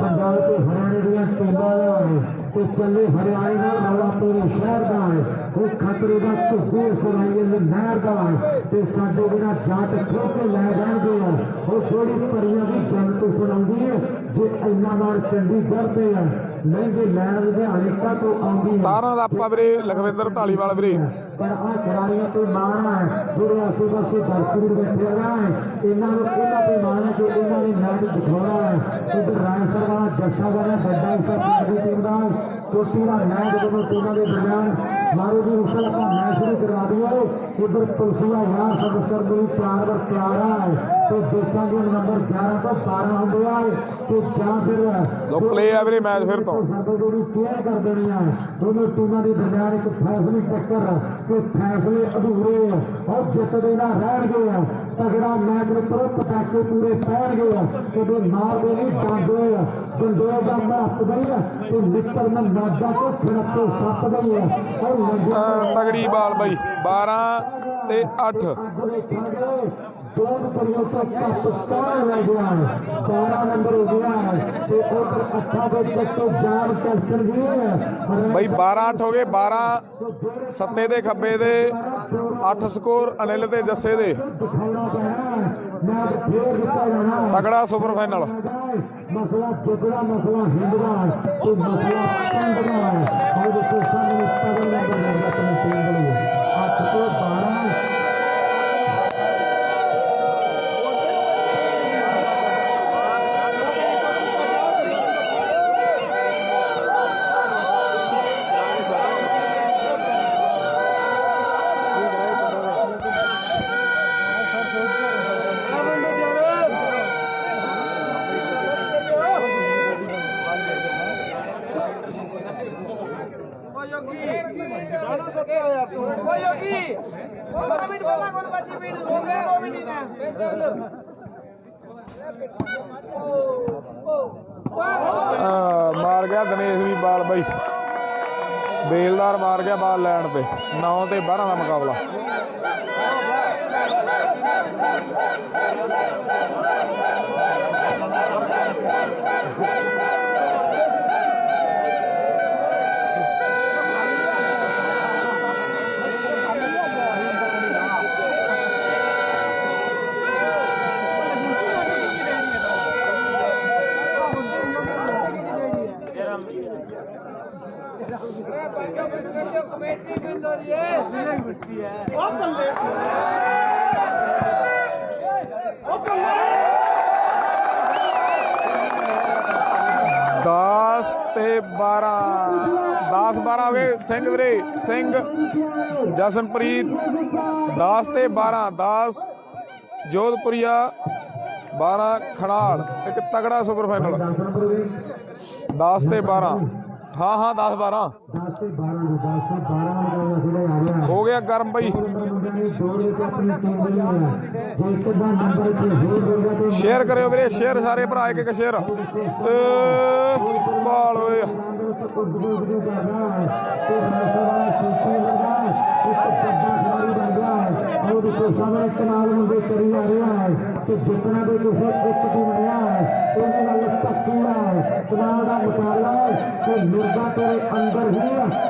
ਪੰਜਾਬ ਤੇ ਹਰਿਆਣੇ ਦੀਆਂ ਟੀਮਾਂ ਦਾ ਹੈ ਤੇ ਚੱਲੇ ਹਰਿਆਣੇ ਨਾਲ ਰੌਲਾ ਪੂਰੇ ਸ਼ਹਿਰ ਦਾ ਹੈ। ਉਹ ਖਤਰੇ ਦਾ ਤੁਸੀਂ ਸੁਣਾਈਏ ਨਹਿਰ ਦਾ ਹੈ ਤੇ ਸਾਡੇ ਬਿਨਾਂ ਜਾਟ ਖੋ ਕੇ ਲੈ ਜਾਣਗੇ ਆ। ਉਹ ਥੋੜੀ ਪਰੀਆਂ ਦੀ ਜੰਗ ਸੁਣਾਉਂਦੀ ਹੈ ਜੇ ਇੰਨਾ ਵਾਰ ਚੰਡੀਗੜ੍ਹ ਤੇ ਆ ਮਹਿੰਗੇ ਲੈਣ ਲੁਧਿਆਣੇ ਤੋਂ ਆਉਂਦੀ 17 ਦਾ ਆਪਾਂ ਵੀਰੇ ਲਖਵਿੰਦਰ ਢਾਲੀਵਾਲ ਵੀਰੇ। ਪਰ ਆ ਖਿਡਾਰੀਆਂ ਤੇ ਮਾਣ ਹੈ ਜਿਹੜੇ ਆਸੇ ਪਾਸੇ ਦਰਸ਼ਕ ਬੈਠੇ ਆ, ਇਹਨਾਂ ਨੂੰ ਇਹਨਾਂ ਤੇ ਮਾਣ ਹੈ ਕਿ ਇਹਨਾਂ ਨੇ ਮੈਚ ਦਿਖਾਉਣਾ ਹੈ। ਉਧਰ ਰਾਇਸਰ ਵਾਲਾ ਜੱਸਾ ਵਾਲਾ ਵੱਡਾ ਹਿੱਸਾ ਪਿੰਡ ਦੀ ਟੀਮ ਦਾ ਚੋਟੀ ਦਾ ਮੈਚ ਜਦੋਂ ਟੀਮਾਂ ਦੇ ਦਰਮਿਆਨ ਮਾਰੂ ਦੀ ਉਸਲ ਆਪਾਂ ਮੈਚ ਸ਼ੁਰੂ ਕਰਵਾ ਦਈਏ। ਉਧਰ ਪੁਲਸੀਆ ਯਾਰ ਸਬਸਕਰ ਬੜੀ ਪਿਆਰ ਵਰ ਪਿਆਰਾ ਹੈ ਤੇ ਦੇਖਾਂਗੇ ਨੰਬਰ 11 ਤੋਂ 12 ਹੁੰਦੇ ਆ ਤੇ ਜਾਂ ਫਿਰ ਲੋ ਪਲੇ ਆ ਵੀਰੇ ਮੈਚ ਫਿਰ ਤੋਂ ਸਾਡੇ ਜਿਹੜੀ ਕੇਅਰ ਕਰ ਦੇਣੀ ਆ। ਦੋਨੋਂ ਟੀਮਾਂ ਦੇ ਦਰਮਿਆਨ ਇੱਕ ਫੈਸਲੇ ਟੱਕਰ ਤੇ ਫੈਸਲੇ ਅਧੂਰੇ ਔਰ ਜਿੱਤਦੇ ਨਾ ਰਹਿਣਗੇ ਆ। ਤਗੜਾ ਮੈਚ ਉੱਪਰ ਪਟਾਕੇ ਪੂਰੇ ਪੈਣਗੇ ਆ, ਕਦੇ ਮਾਰਦੇ ਨਹੀਂ ਜਾਂਦੇ ਆ। ਗੰਡੇ ਦਾ ਮਹੱਤ ਬਈ ਆ ਤੇ ਨਿੱਕਰ ਨਾ ਨਾਦਾ ਤੋਂ ਖੜਕੇ ਸੱਪ ਬਈ ਆ। ਤਗੜੀ ਬਾਲ ਬਾਈ 12 ਤੇ 8। दोन परियों का पुरस्कार हो गया है, 12 नंबर हो गया है ਤੇ ਉਧਰ 8 ਵਜੇ ਤੱਕ ਤੋਂ ਜਾਨ ਕੈਪਟਨ ਵੀ ਹੈ ਬਈ 12 8 ਹੋ ਗਏ। 12 ਸੱਤੇ ਦੇ ਖੱਬੇ ਦੇ, 8 ਸਕੋਰ ਅਨਿਲ ਤੇ ਜੱਸੇ ਦੇ। ਦਿਖਾਉਣਾ ਪੈਣਾ ਮੈਚ ਫੇਰ ਦਿੱਤਾ ਜਾਣਾ। ਤਗੜਾ ਸੁਪਰ ਫਾਈਨਲ। ਮਸਲਾ ਜਿਗੜਾ ਮਸਲਾ ਹਿੰਦਦਾ ਤੇ ਮਸਲਾ ਕੰਦਦਾ ਹੈ। ਉਹ ਦੇਖੋ ਸਾਹਮਣੇ ਤਗੜਾ ਨੰਬਰ ਲੱਗਦਾ ਆਪਣੇ ਟੀਮ ਵੱਲੋਂ 8 ਤੋਂ 12। मार गया दिनेश भी बाल बई बेलदार मार गया बाल लैंड पे 9 ते 12 का मुकाबला। दस ते 12 हो गए सिंह वीरे सिंह जसनप्रीत 10 ते 12 10 जोधपुरिया 12 खनाल एक तगड़ा सुपर फाइनल 10 ते 12 हाँ हाँ 10 12 हो गया गर्म भाई। शेयर करो वीरे शेयर सारे भरा एक शेयर बाल होए कमाल मुंडे करी जा रहा है कि जितना भी किसी एक टीम बनया है कमाल का मुकाबला है कि मुर्गा तेरे अंदर ही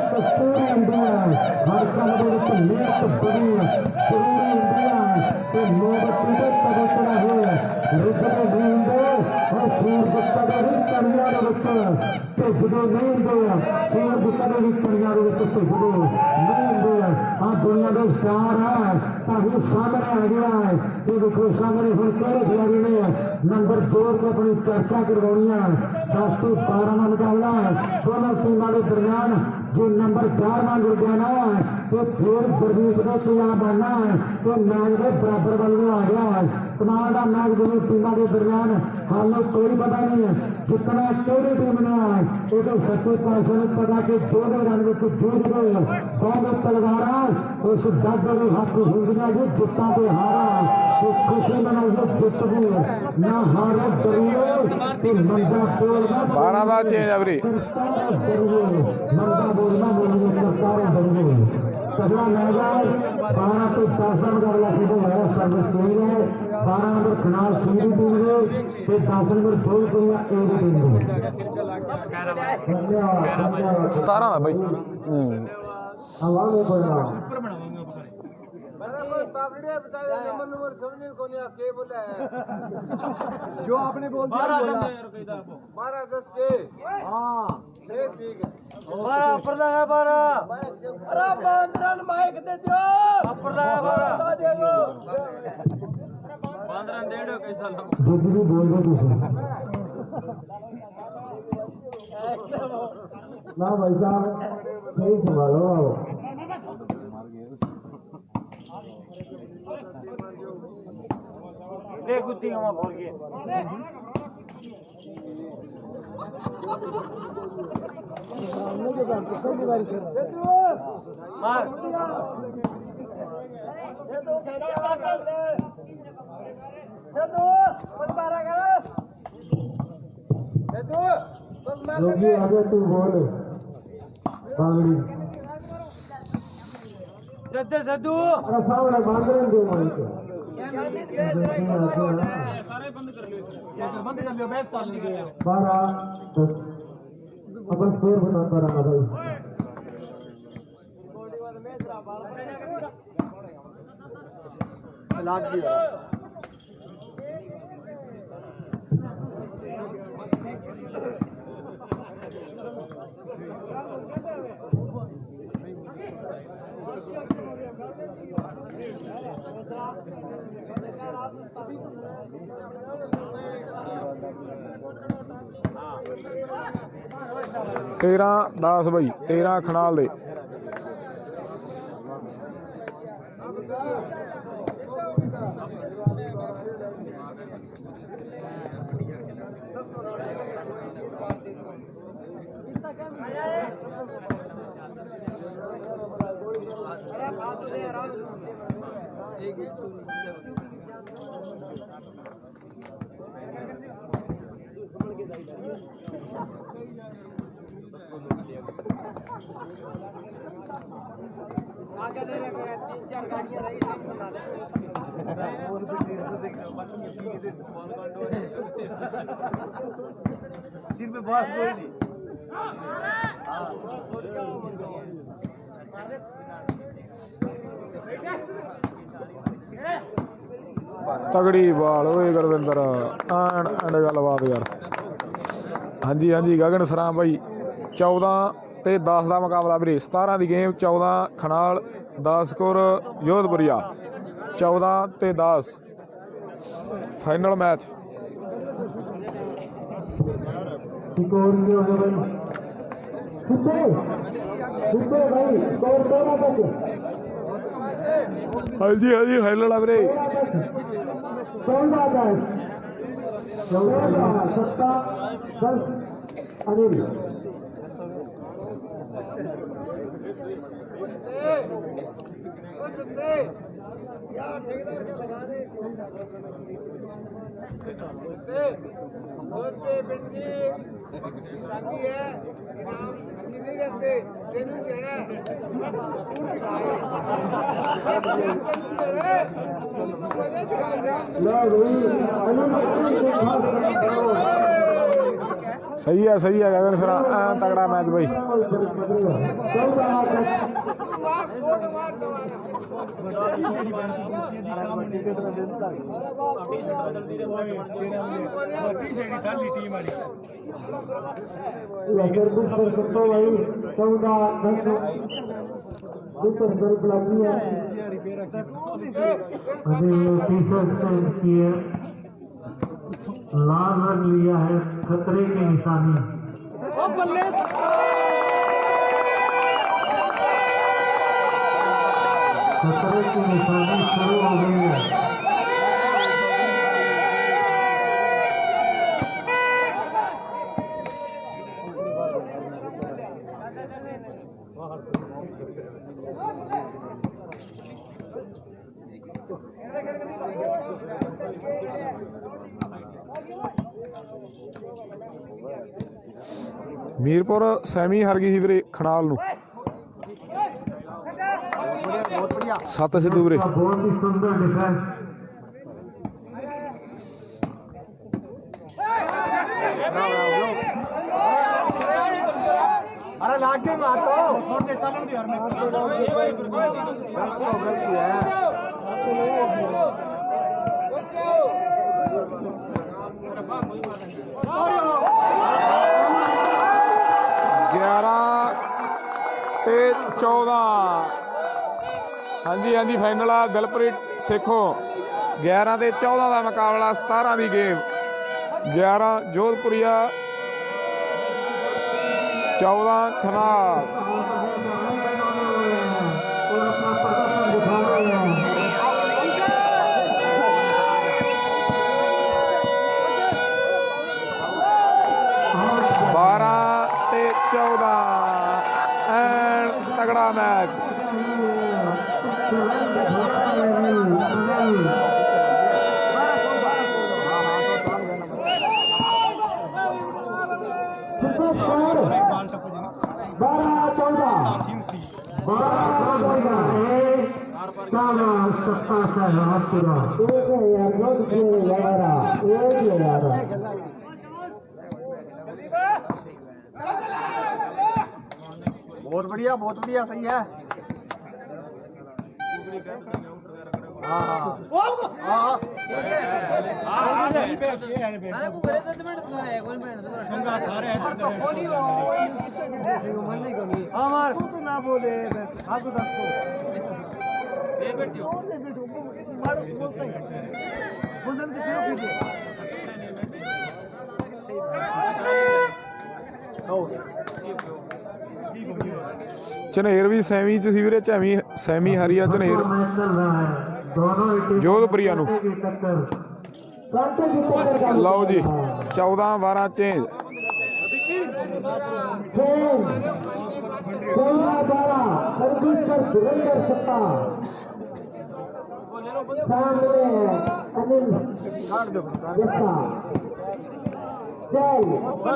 तो पूरी इंडिया है हर काम मेहनत बड़ी है जरूरी इंडिया है कि मोमबत्ती के कदम चढ़ा हुआ रुकने नहीं दे और सूरज कदम ही करिया भेजते नहीं दे सूरज कदम ही करिया भेजते नहीं दे हाँ दुनिया के स्टार है ताकि सामने आ गया है ये देखो सामने हम केड़े खिलाड़ी ने नंबर 2 को अपनी चर्चा करवानी है 10 से 12 का मुकाबला है दोनों टीमों के दरमियान जो नंबर 11 जुड़ जाना है तो फिर गुरमीत को तैयार बनना है तो मैच के बराबर वाल में आ गया है कमाल का मैच दोनों टीमों के दरमियान हालांकि कोई पता नहीं है कितना केड़ी टीम ने है ये तो सच्चे पासे में पता कि दोनों रन में जूझ गए बहुत तलवारा उस जग के हक हुंदियां जी जित्ता पे हारा तो खुशी मनाइए जित भी ना हारो डरिए कि मंदा बोलना 12 का चेंज अवरी मंदा बोलना बोलिए करतार डरिए पहला मैच 12 से 10 का मुकाबला खेल रहा है सर्विस टीम है 12 नंबर खनाल सिंह की टीम ने तो 10 नंबर जोधपुरिया ए की टीम ने 17 का भाई आवाज में बोलना जो आपने बोल दिया 12-10 के हाँ ठीक है 12 ऊपर लगा 12 अरे 15 माइक दे दो ऊपर लगा 12 दे दो 15 दे दो कैसा लगा जब भी बोल दो तुझे ना भाई साहब सही संभालो देख गुत्ती हम बोल के मार ये तो खेचा कर दे ये तो 12 कर ये तो बस मार योगी आगे तू बोल बांगड़ी जद्दे सद्दू अरे सामने बांध रहे दो माइक सारे बंद कर लियो मैच चालू है 12 10 अपन स्कोर बताता रहा भाई लाग दिया तेरह 10 भाई 13 खनाल दे अरे बात दे आराम से आगे ले रहे मेरा 3-4 गाड़ियां रही सब सुना दे सिर पे बात कोई नहीं ਤਗੜੀ ਬਾਲ ਓਏ ਗੁਰਵਿੰਦਰ ਐਂਡ ਗੱਲਬਾਤ ਯਾਰ। ਹਾਂਜੀ ਹਾਂਜੀ ਗਗਨ ਸਰਾਂ ਬਾਈ 14 ਤੇ 10 ਦਾ ਮੁਕਾਬਲਾ ਵੀਰੇ। 17 ਦੀ ਗੇਮ 14 ਖਨਾਲ 10 ਸਕੋਰ ਯੋਧਪੁਰੀਆ 14 ਤੇ 10 ਫਾਈਨਲ ਮੈਚ। स्कोर भी हो गया भाई कितने कितने भाई स्कोर 13 तक ਹਾਂਜੀ ਹਾਂਜੀ ਫਾਈਨਲ ਆ ਵੀਰੇ। 14 10 17 10 अनिल यार ठेकेदार क्या लगा दे बोलते बेटी शादी है नाम नहीं रहते तेनू देना ਸਹੀ ਹੈ ਗਗਨ ਸਰਾਂ ਐ ਤਗੜਾ ਮੈਚ ਬਾਈ। लाल रंग लिया है खतरे की निशानी। खतरे की निशानी शुरू हो गई है। ਮੀਰਪੁਰ ਸੈਮੀ ਹਾਰ ਗਈ ਸੀ ਵੀਰੇ ਖਨਾਲ ਨੂੰ 7 ਸਿੱਧੂ ਵੀਰੇ। बहुत ही सुंदर डिफेंस। अरे लाठी मारो ਤੇ 14 ਹਾਂਜੀ ਹਾਂਜੀ ਫਾਈਨਲ ਆ ਦਿਲਪ੍ਰੀਤ ਸੇਖੋਂ 11 ਤੇ 14 ਦਾ ਮੁਕਾਬਲਾ 17 ਦੀ ਗੇਮ 11 ਜੋਧਪੁਰੀਆ 14 ਖਨਾਲ। और अपना प्रदर्शन दिखा रहे हैं। 12 ਤੇ 14 ਐਨ ਤਗੜਾ ਮੈਚ। बहुत बढ़िया सही है हमार तू तो ना बोले ਝਨੇਰ ਵੀ ਸੈਮੀ ਚ ਸੀ ਵੀਰੇ। ਸੈਮੀ ਹਾਰੀ ਆ ਝਨੇਰ ਜੋਧਪੁਰੀਆ ਨੂੰ। ਲਓ ਜੀ 14-12 ਚੇਂਜ।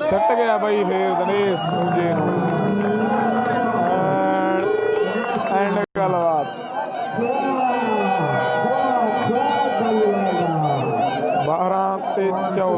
ਸੱਟ ਗਿਆ ਬਾਈ ਫੇਰ ਦਿਨੇਸ਼ ਖੂੰਜੇ ਨੂੰ। एंड गलबात 12-14।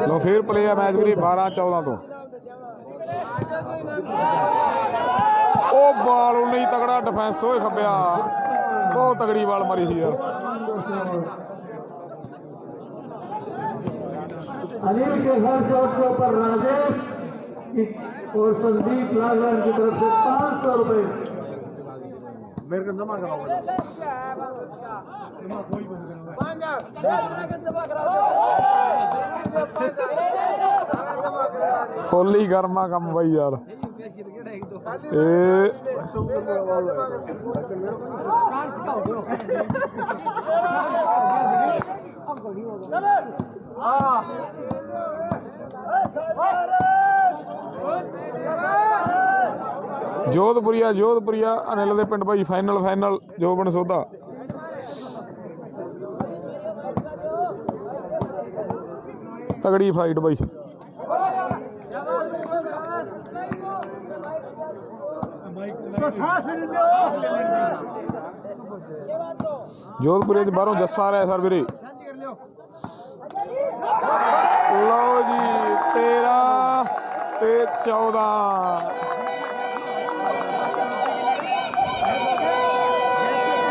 लो फिर प्ले है मैच भी 12-14 तो बाल नहीं तगड़ा डिफेंस होए खब्बिया बहुत तगड़ी बाल मारी थी यार। अनिल के हर शॉट के ऊपर राजेश और संदीप लालवान की तरफ से 500 रुपए मेरे को जमा कराओ। फुल ही गर्मा कम भाई यार जोधपुरिया अनिल दे पिंड भाई फाइनल जो बन सौदा तगड़ी फाइट भाई। जोधपुर बाहरों जस्सा आ रहा है सर वीरे। लो जी 13-14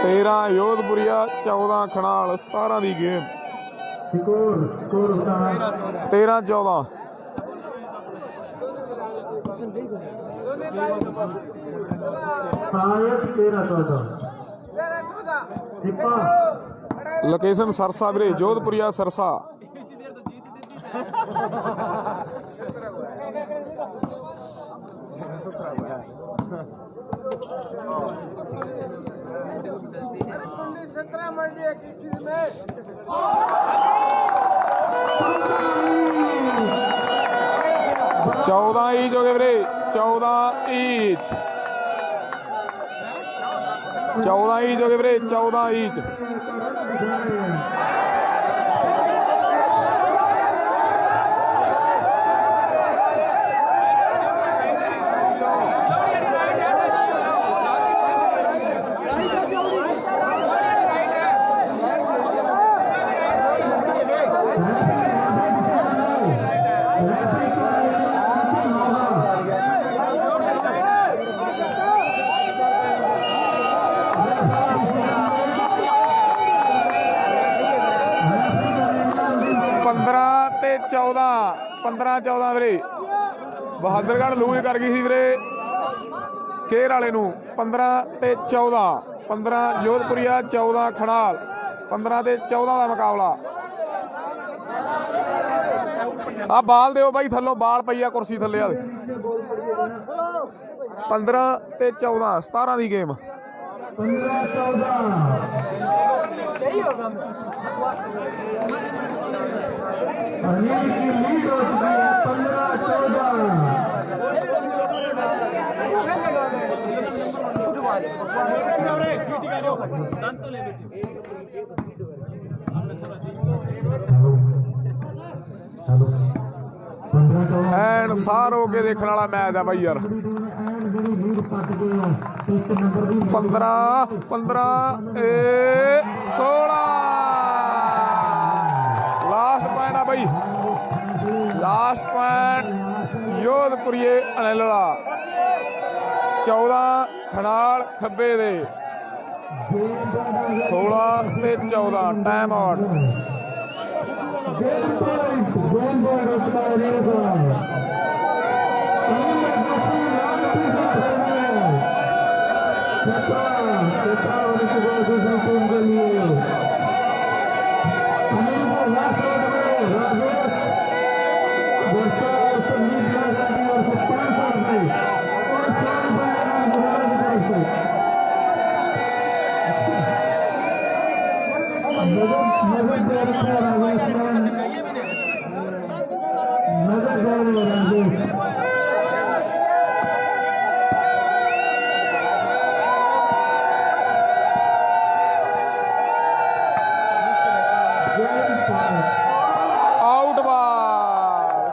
13 जोधपुरिया 14 खनाल 17 की गेम 13-14। लोकेशन सरसा वीरे जोधपुरिया सरसा। चौदह ईच हो गए वीरे 14 ईच हो गए वीरे 14 ईच। ते 15-14 वीरे बहादुरगढ़ लूज कर गई सी वीरे केर वाले नूं 15-14। 15 जोधपुरिया 14 खनाल 15-14 का मुकाबला। आ बाल दिओ भाई थल्लों बाल पई आ कुर्सी थल्ले आ 15-14 17 की गेम। 15 एंड सार हो के देखने वाला मैच है भाई यार। 15-16 लास्ट पॉइंट है भाई। लास्ट पॉइंट जोधपुरिये अनिल का 14 खनाल खब्बे दे 16-14 टाइम आउट।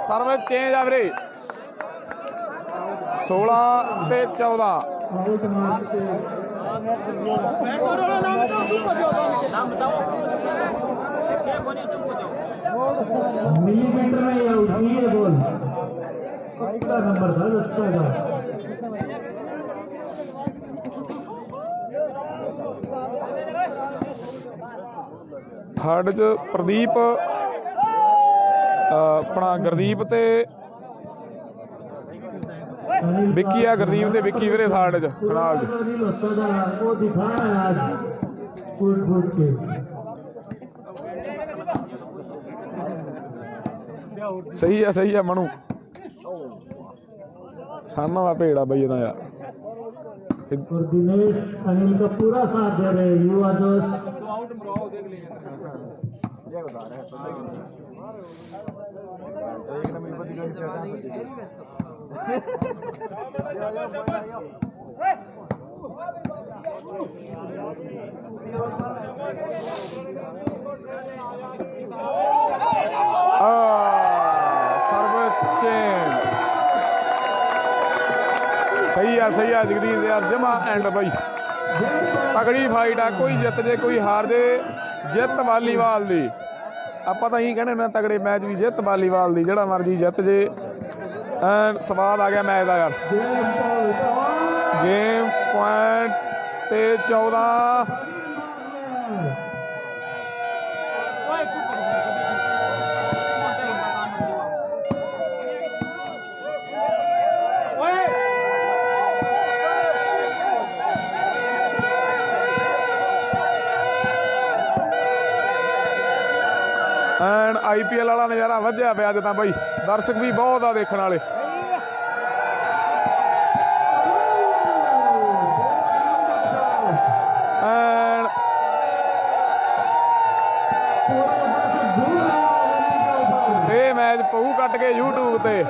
ਸਰਵ ਚੇਂਜ ਆ ਵੀਰੇ 16 ਤੇ 14 ਆਊਟ ਮਾਰ ਕੇ मिलीमीटर में ये आउट नहीं है बॉल कितना नंबर था 10 का ਥਰਡ ਚ ਪ੍ਰਦੀਪ ਆਪਣਾ ਗੁਰਦੀਪ ਤੇ ਵਿੱਕੀ ਆ ਗੁਰਦੀਪ ਤੇ ਵਿੱਕੀ ਵੀਰੇ ਥਰਡ ਚ ਖਨਾਲ ਚ नहीं होता था वो दिखा है आज फुट फुट के ਸਹੀ ਆ ਮਨੂ ਸਾਨਾ ਦਾ ਭੇੜਾ ਬਈ ਇਹਦਾ ਯਾਰ और दिनेश अनिल का पूरा साथ दे रहे युवा दोस्त ਸਰਵ ਚੇਂਜ ਸਹੀ ਆ ਜਗਦੀਸ਼ ਯਾਰ ਜਮਾ ਐਂਡ ਬਈ ਤਗੜੀ ਫਾਈਟ ਆ ਕੋਈ ਜਿੱਤ ਜੇ ਕੋਈ ਹਾਰ ਜੇ ਜਿੱਤ ਵਾਲੀਬਾਲ ਦੀ ਆਪਾਂ ਤਾਂ ਇਹੀ ਕਹਿੰਦੇ ਹੁੰਦੇ ਤਗੜੇ ਮੈਚ ਵੀ ਜਿੱਤ ਵਾਲੀਬਾਲ ਦੀ ਜਿਹੜਾ ਮਰਜੀ ਜਿੱਤ ਜੇ ਸਵਾਦ ਆ ਗਿਆ ਮੈਚ ਦਾ ਯਾਰ ਗੇਮ ਪੁਆਇੰਟ ਤੇ 14 ਐਂਡ IPL ਵਾਲਾ ਨਜ਼ਾਰਾ ਵਧਿਆ ਪਿਆ ਅੱਜ ਤਾਂ ਬਈ ਦਰਸ਼ਕ ਵੀ ਬਹੁਤ ਆ ਦੇਖਣ ਵਾਲੇ ਐਂਡ ਇਹ ਮੈਚ ਪਊ ਕੱਟ ਕੇ YouTube ਤੇ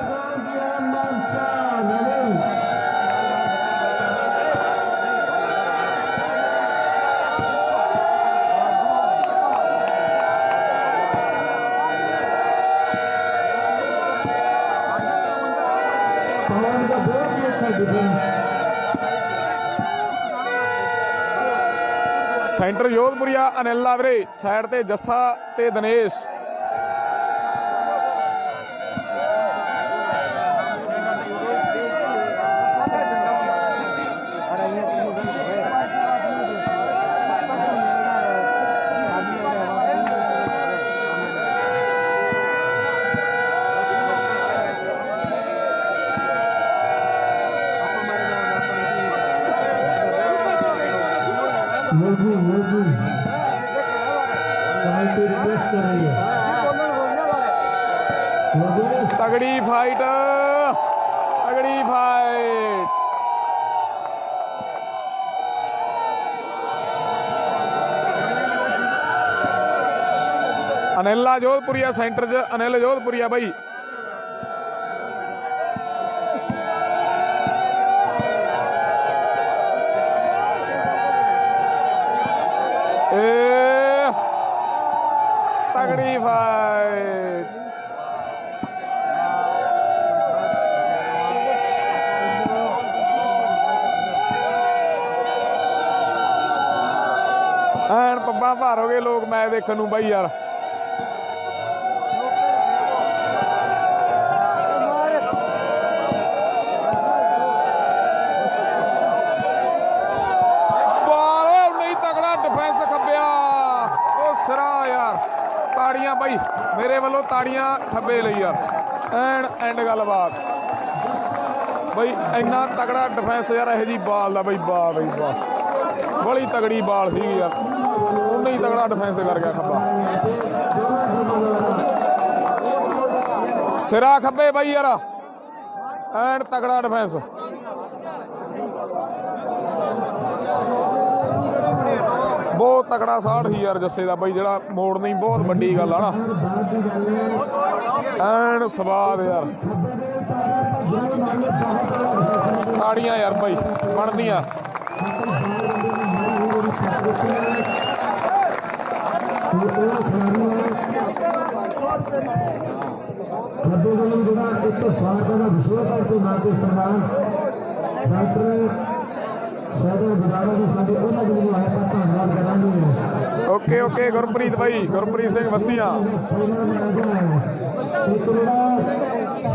ਸੈਂਟਰ ਯੋਧਪੁਰੀਆ ਅਨਿਲ ਆ ਵੀਰੇ ਸਾਈਡ ਤੇ ਜੱਸਾ ਤੇ ਦਿਨੇਸ਼ तगड़ी फाइट अनिला जोधपुरिया सेंटर च अनिल जोधपुरिया भाई तगड़ी फाइट ਐਨ ਪੱਬਾਂ ਭਾਰ ਹੋ ਗਏ ਲੋਕ ਮੈਚ ਦੇਖਣ ਨੂੰ ਬਾਈ ਯਾਰ ਬਾਲ ਨਹੀਂ ਤਗੜਾ ਡਿਫੈਂਸ ਖੱਬਿਆ ਉਹ ਸਿਰਾ ਯਾਰ ਤਾੜੀਆਂ ਬਾਈ ਮੇਰੇ ਵੱਲੋਂ ਤਾੜੀਆਂ ਖੱਬੇ ਲਈ ਯਾਰ ਐਨ ਐਂਡ ਗੱਲਬਾਤ ਬਾਈ ਇੰਨਾ ਤਗੜਾ ਡਿਫੈਂਸ ਯਾਰ ਇਹੋ ਜਿਹੀ ਬਾਲ ਦਾ ਬਾਈ ਵਾਹ ਬਾਈ ਵਾਹ ਬੜੀ ਤਗੜੀ ਬਾਲ ਸੀ ਯਾਰ ਉਹਨੇ ਹੀ ਤਗੜਾ ਡਿਫੈਂਸ ਕਰ ਗਿਆ ਖੱਬਾ ਸਿਰਾ ਖੱਬੇ ਬਾਈ ਯਾਰ ਐਨ ਤਗੜਾ ਡਿਫੈਂਸ ਬਹੁਤ ਤਕੜਾ ਸਾੜ ਸੀ ਯਾਰ ਜੱਸੇ ਦਾ ਬਾਈ ਜਿਹੜਾ ਮੋੜਨਾ ਹੀ ਬਹੁਤ ਵੱਡੀ ਗੱਲ ਆ ਨਾ ਐਨ ਸਵਾਦ ਯਾਰ ਤਾੜੀਆਂ ਯਾਰ ਬਾਈ ਬਣਦੀਆਂ खब्बे वाले जोड़ा 100 रुपए का विशेष करके नाम के सम्मान डॉक्टर सैदर बिदारा जी साडे उन्हां दे लिए आए पर धन्यवाद करांगे। ओके ओके गुरप्रीत भाई गुरप्रीत सिंह वसीया फाइनल में आ गया है एक जोड़ा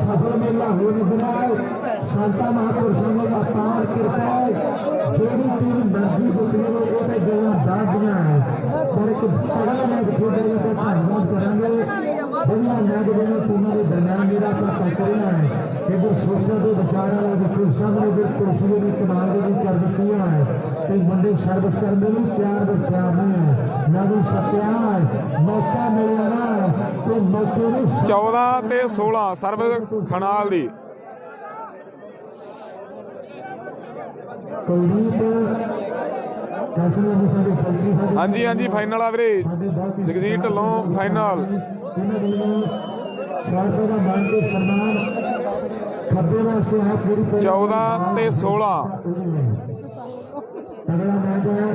सफल मेला हो निकला है संता महापुरुषों ने अपार कृपा है जेडी टीम मर्जी जितने वो ते गल्लां दादियां है पर एक तगड़ा मैच खेडे ते धन्यवाद करांगे बढ़िया मैच दोनों टीमों के दरमियान मेरा पता करना है इधर सोचा तो विचार वाला देखो सामने इधर कुर्सी ने कमाल भी कर दी है कई बंदे सर्विस करने भी प्यार दे प्यार नहीं है ना भी सत्या है मौका मिले ना तो मौके ने 14 ਤੇ 16 ਸਰਵਿਸ ਖਨਾਲ ਦੀ ਕੁਲਦੀਪ ਕੈਸਨ ਨੇ ਸਾਡੇ ਸੈਂਟਰੀ ਸਾਡੇ ਹਾਂਜੀ ਹਾਂਜੀ ਫਾਈਨਲ ਆ ਵੀਰੇ ਜਗਜੀਤ ਢੱਲੋਂ ਫਾਈਨਲ ਇਹਨਾਂ ਵੱਲੋਂ 4 ਰੁਪਏ ਦਾ ਮਾਨ ਤੇ ਸਨਮਾਨ ਖੱਬੇ ਵਾਸਤੇ ਹੈ ਪੂਰੀ 14 ਤੇ 16 ਅਗਲਾ ਮੈਚ ਹੈ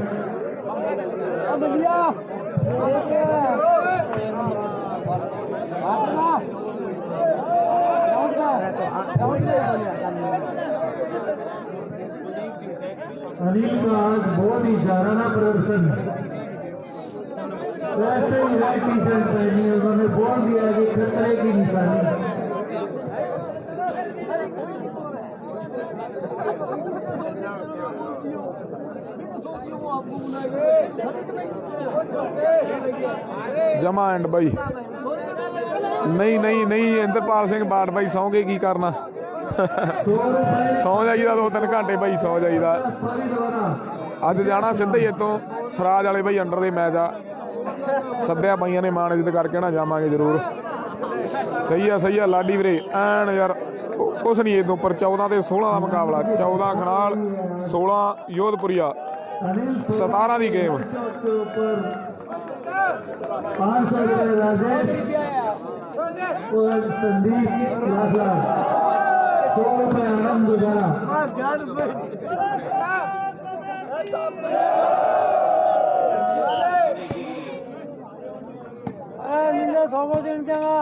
अनिल का आज बहुत ही जाराना प्रदर्शन वैसे ही रेड टी शर्ट पहनी उन्होंने बोल दिया कि खतरे की निशानी ਜਮਾ ਐਂਡ ਬਾਈ ਨਹੀਂ ਇੰਦਰਪਾਲ ਸਿੰਘ ਬਾੜ ਬਾਈ ਸੌਂ ਗਏ ਕੀ ਕਰਨਾ 100 रुपए ਸੌਂ ਜਾਈਦਾ 2-3 ਘੰਟੇ ਬਾਈ ਸੌਂ ਜਾਈਦਾ पानी दवाना ਅੱਜ ਜਾਣਾ ਸਿੱਧਾ ਹੀ ਇੱਥੋਂ ਫਰਾਜ ਵਾਲੇ ਬਾਈ ਅੰਡਰ ਦੇ ਮੈਚ ਆ ਸੱਦਿਆ ਬਾਈਆਂ ਨੇ ਮਾਣ ਇੱਜ਼ਤ ਕਰਕੇ ਨਾ ਜਾਵਾਂਗੇ ਜ਼ਰੂਰ ਸਹੀ ਆ ਲਾਡੀ ਵੀਰੇ ਐਨ ਯਾਰ ਕੁਛ ਨਹੀਂ ਇਹ ਤੋਂ ਉੱਪਰ 14 ਤੇ 16 ਦਾ ਮੁਕਾਬਲਾ 14 ਖਨਾਲ 16 ਯੋਧਪੁਰੀਆ अनिल 17 ਦੀ ਗੇਮ के ऊपर 500 रुपए राजेश और संदीप लाखला 100 रुपए आनंद गुजारा नीले 100 को दिन देगा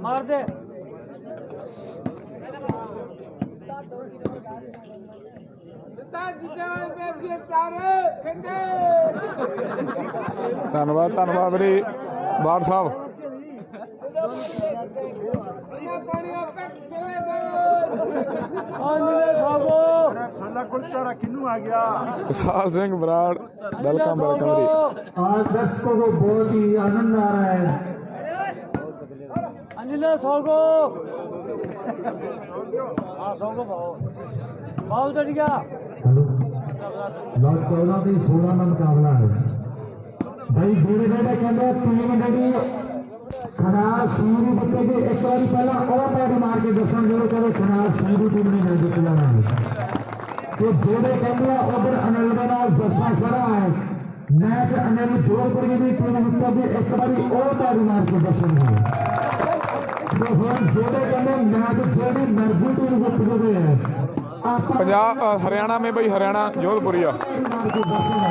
मार दे ਧੰਨਵਾਦ ਵੀਰੇ ਬਾੜ ਸਾਹਿਬ नीले 100 को विशाल सिंह बराड़ वेलकम ਵੀਰੇ आज दर्शकों को बहुत ही आनंद आ रहा है नीले 100 को हाँ 100 को भाव चढ़ गया हेलो लॉट 14 ਤੇ 16 ਦਾ ਮੁਕਾਬਲਾ ਹੈ ਭਾਈ ਜਿਹੜੇ ਜਿਹੜੇ ਕਹਿੰਦੇ ਟੀਮ ਜਿਹੜੀ ਖਨਾਲ ਸੀਰੀ ਬੱਤੇ ਦੇ ਇੱਕ ਵਾਰੀ ਪਹਿਲਾਂ ਉਹ ਪੈਰ ਮਾਰ ਕੇ ਦੱਸਣ ਜਿਹੜੇ ਕਹਿੰਦੇ ਖਨਾਲ ਸੀਰੀ ਟੀਮ ਨੇ ਨਹੀਂ ਜਿੱਤ ਜਾਣਾ ਹੈ ਤੇ ਜਿਹੜੇ ਕਹਿੰਦੇ ਆ ਉਧਰ ਅਨਿਲ ਦੇ ਨਾਲ ਜੱਸਾ ਖੜਾ ਹੈ ਮੈਚ ਅਨਿਲ ਜੋੜਪੁਰੀ ਦੀ ਟੀਮ ਉੱਤੇ ਵੀ ਇੱਕ ਵਾਰੀ ਉਹ ਪੈਰ ਮਾਰ ਕੇ ਦੱਸਣਗੇ ਤੇ ਹੁਣ ਜਿਹੜੇ ਕਹਿੰਦੇ ਮੈਚ ਜਿਹੜੀ ਮਰਜ਼ੀ ਟੀਮ ਜਿੱਤ ਜਵੇ ਹੈ ਆਪਾਂ पंजाब हरियाणा में भाई हरियाणा जोधपुरिया मार के दर्शन है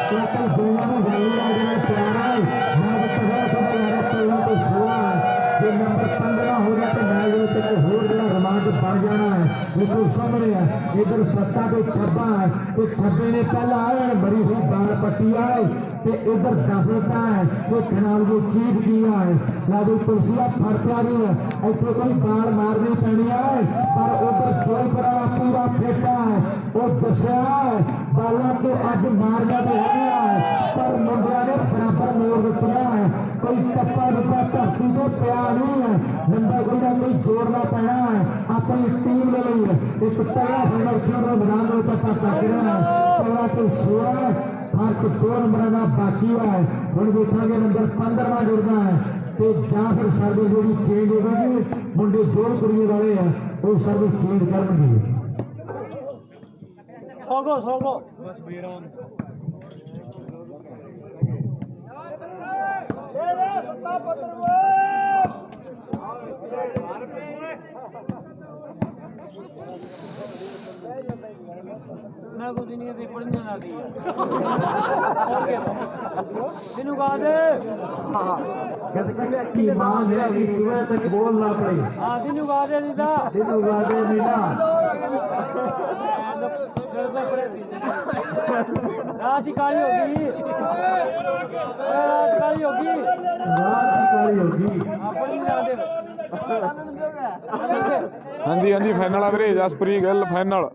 तो दुनिया में गाली आ गया प्यारा मैं पता खबर यार 16 तो 16 जो नंबर 15 हो गया तो मैच में एक होर बड़ा रोमांच बढ़ जाना है बिल्कुल समझ रहे हैं इधर सत्ता पे खब्बा है तो खब्बे ने पहला आया बड़ी हुई बाल पट्टी आए ते इधर दस देता है वो खनाल जो चीज किया है लादू तुलसिया फड़ता भी है ऐसे कोई बाल मारनी पैनी है पर उधर जोधपुरा पूरा फेंका है वो दसिया है बालों तो अज मारना तो है पर मुंडिया ने बराबर मोड़ दिया है कोई टप्पा रुपा धरती को पिया नहीं है बंदा कोई ना कोई जोड़ना पैना है अपनी टीम ले ली है एक तगड़ा संघर्ष मैदान में पता करना है 16 तो 16 फर्क 2 नंबर का बाकी है हम देखा नंबर 15वां जुड़ना है तो ਜਾਂ फिर सर्विस जी चेंज होगी मुंडे जोधपुरी वाले हैं वो सर्विस चेंज करेंगे 100 को मैं खाना कुछ नहीं है पढ़ने ना दिया तेनू गा दे की मां है कि सुबह तक बोल ना पड़े हाँ तेनू गा दे नीला तेनू गा दे नीला रात ही काली होगी रात काली होगी रात की काली होगी अपनी गा दे ਹਾਂਜੀ ਹਾਂਜੀ ਫਾਈਨਲ ਆ ਵੀਰੇ ਜਸਪ੍ਰੀਤ ਗਿੱਲ ਫਾਈਨਲ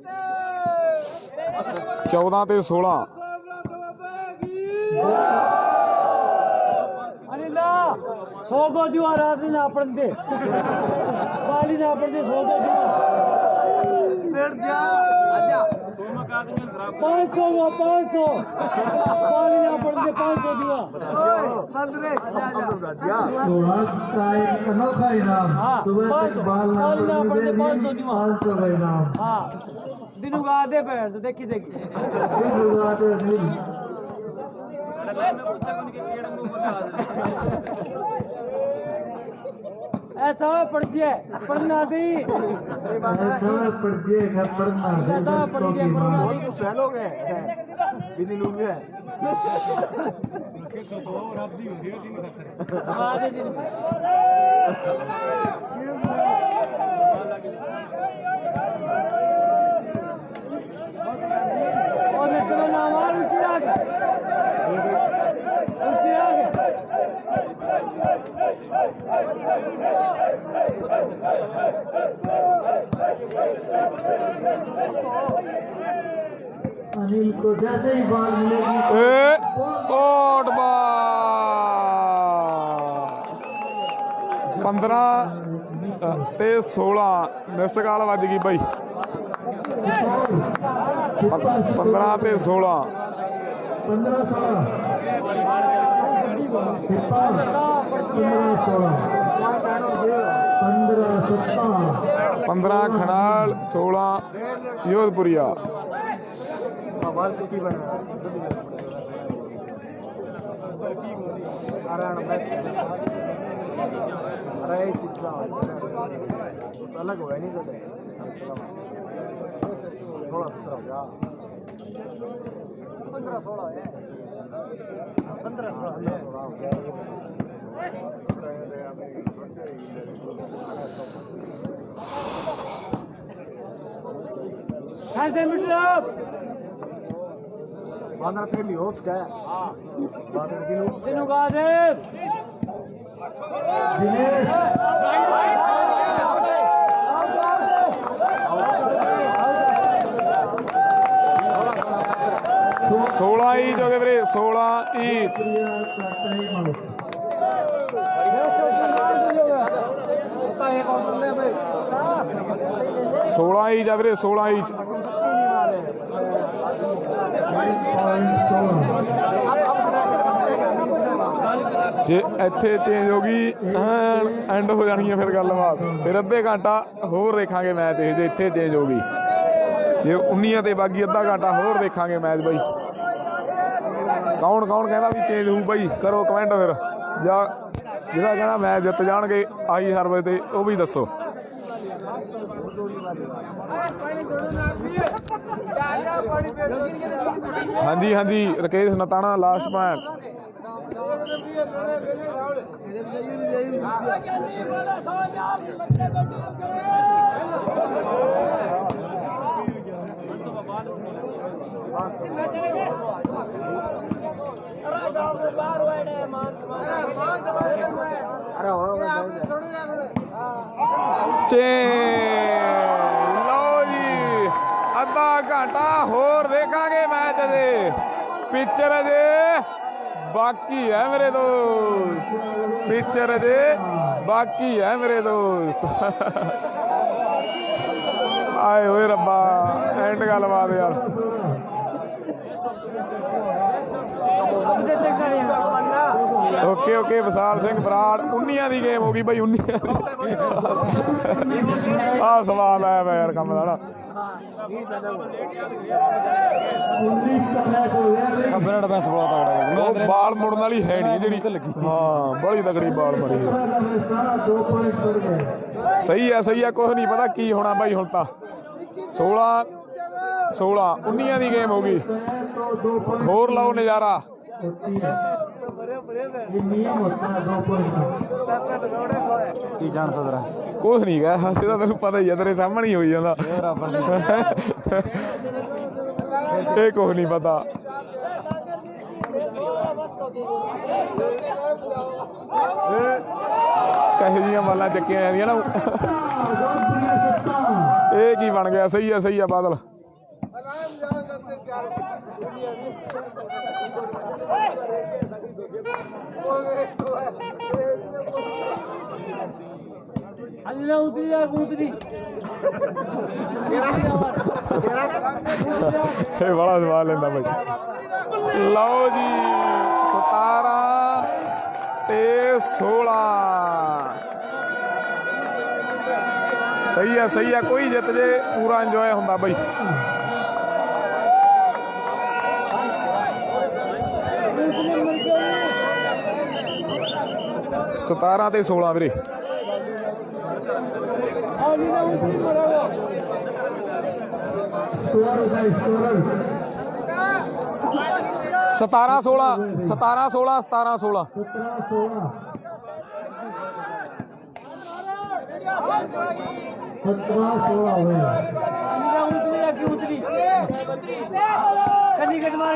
14 ਤੇ 16 अनिला 100 को दिवा रात ना पड़ते काली ना पड़ते 100 को दिवा 500 को 500 काली ना पड़ते 500 दिवा सुहास का एक अनोखा इनाम सुबह तक बाल ना पड़ने 500 का इनाम हाँ दिनू गा दे पैर तो देखी देखी तेनू गा दे नीला ऐसा पढ़िए पढ़ना दी ऐसा पढ़िए का पढ़ना ऐसा पढ़िए पढ़ना दी हाँ दे दिन और इसका नाम और ऊंची आगे अनिल को जैसे ही बाल मिलेगी ਏ ਓਟ ਬਾ 15 ਤੇ 16 ਮਿਸ ਕਾਲ ਵੱਜ ਗਈ ਬਾਈ 15 ਤੇ 16 15-16 सिपा 15-16 15-17 15 ਖਨਾਲ 16 ਯੋਧਪੁਰੀਆ अलग हुआ नहीं तो 15-16 है 5 मीटर बांद्रा पहली होश का है बांद्रा किलो तेनू गा दे दिनेश 16 ਇੰਚ ਹੋ ਗਏ ਵੀਰੇ 16 ਇੰਚ 16 ਇੰਚ ਆ ਵੀਰੇ 16 ਇੰਚ ਜੇ ਇੱਥੇ ਚੇਂਜ ਹੋ ਗਈ ਐਂਡ ਹੋ ਜਾਣੀ ਹੈ ਫਿਰ ਗੱਲਬਾਤ ਫਿਰ ਅੱਧੇ ਘੰਟਾ ਹੋਰ ਦੇਖਾਂਗੇ ਮੈਚ ਇਹ ਜੇ ਇੱਥੇ ਚੇਂਜ ਹੋ ਗਈ ਜੇ 19 ਤੇ ਬਾਕੀ ਅੱਧਾ ਘੰਟਾ ਹੋਰ ਦੇਖਾਂਗੇ ਮੈਚ ਬਾਈ ਕੌਣ ਕੌਣ ਕਹਿੰਦਾ ਵੀ ਚੇਂਜ ਹੋਊ ਬਾਈ ਕਰੋ ਕਮੈਂਟ ਫਿਰ ਜਾਂ ਜਿਹੜਾ ਕਹਿੰਦਾ ਮੈਚ ਜਿੱਤ ਜਾਣਗੇ ਆਈ ਹਰਵੇ ਤੇ ਉਹ ਵੀ ਦੱਸੋ ਹਾਂਜੀ ਹਾਂਜੀ ਰਕੇਸ਼ ਨਤਾਣਾ ਲਾਸਟ ਪੁਆਇੰਟ ਲਓ ਜੀ ਅੱਧਾ ਘੰਟਾ ਹੋਰ ਦੇਖਾਂਗੇ ਮੈਚ ਅਜੇ ਪਿਕਚਰ ਅਜੇ ਬਾਕੀ ਹੈ ਮੇਰੇ ਦੋਸਤ ਪਿਕਚਰ ਅਜੇ ਬਾਕੀ ਹੈ ਮੇਰੇ ਦੋਸਤ ਆਏ ਓਏ ਰੱਬਾ ਐਂਡ ਗੱਲਬਾਤ ਯਾਰ ਓਕੇ ਓਕੇ ਵਿਸਾਲ ਸਿੰਘ ਬਰਾੜ 19 ਦੀ ਗੇਮ ਹੋ ਗਈ ਬਾਈ 19 ਆ ਸਵਾਲ ਆਇਆ ਵਾ ਯਾਰ ਕੰਮ ਦਾ ਨਾ 19 का मैच हो गया ਮਿੰਟ ਮੈਂ ਸਵਾਲ ਤਗੜਾ ਉਹ ਬਾਲ ਮੁੜਨ ਵਾਲੀ ਹੈ ਨਹੀਂ ਜਿਹੜੀ ਹਾਂ ਬੜੀ ਤਗੜੀ ਬਾਲ ਮੜੀ 2 पॉइंट बढ़ गए ਸਹੀ ਆ ਕੁਝ ਨਹੀਂ ਪਤਾ ਕੀ ਹੋਣਾ ਬਾਈ ਹੁਣ ਤਾਂ 16 16 19 ਦੀ ਗੇਮ ਹੋ ਗਈ। तो 2 पॉइंट ਹੋਰ ਲਓ ਨਜ਼ਾਰਾ। ये नियम होता है 2 पॉइंट ਕੀ ਜਾਣ ਸਕਦਾ ਕੁਛ ਨਹੀਂ ਗਾ ਇਹ ਤਾਂ ਤੈਨੂੰ ਪਤਾ ਹੀ ਆ ਤੇਰੇ ਸਾਹਮਣੇ ਹੀ ਹੋਈ ਜਾਂਦਾ ਇਹ ਕੁਛ ਨਹੀਂ ਪਤਾ। ਕਹੇ ਜੀਆਂ ਮਾਲਾਂ ਚੱਕੀਆਂ ਜਾਂਦੀਆਂ ਨਾ ਇਹ ਕੀ ਬਣ ਗਿਆ। ਸਹੀ ਆ ਬਾਦਲ। अल्लाह उतरी कूदरी ਇਹ ਬੜਾ ਸਵਾਲ ਲੈਂਦਾ ਬਾਈ। ਲਓ ਜੀ 17 ਤੇ 16 ਸਹੀ ਆ ਕੋਈ ਜਿੱਤ ਜੇ ਪੂਰਾ ਇੰਜੋਏ ਹੁੰਦਾ ਬਾਈ। 17 ਤੇ 16 ਵੀਰੇ। स्कोर होता है स्कोर 17-16 17-16 17-16 17-16 हो गया। उतरी कन्नी कट मार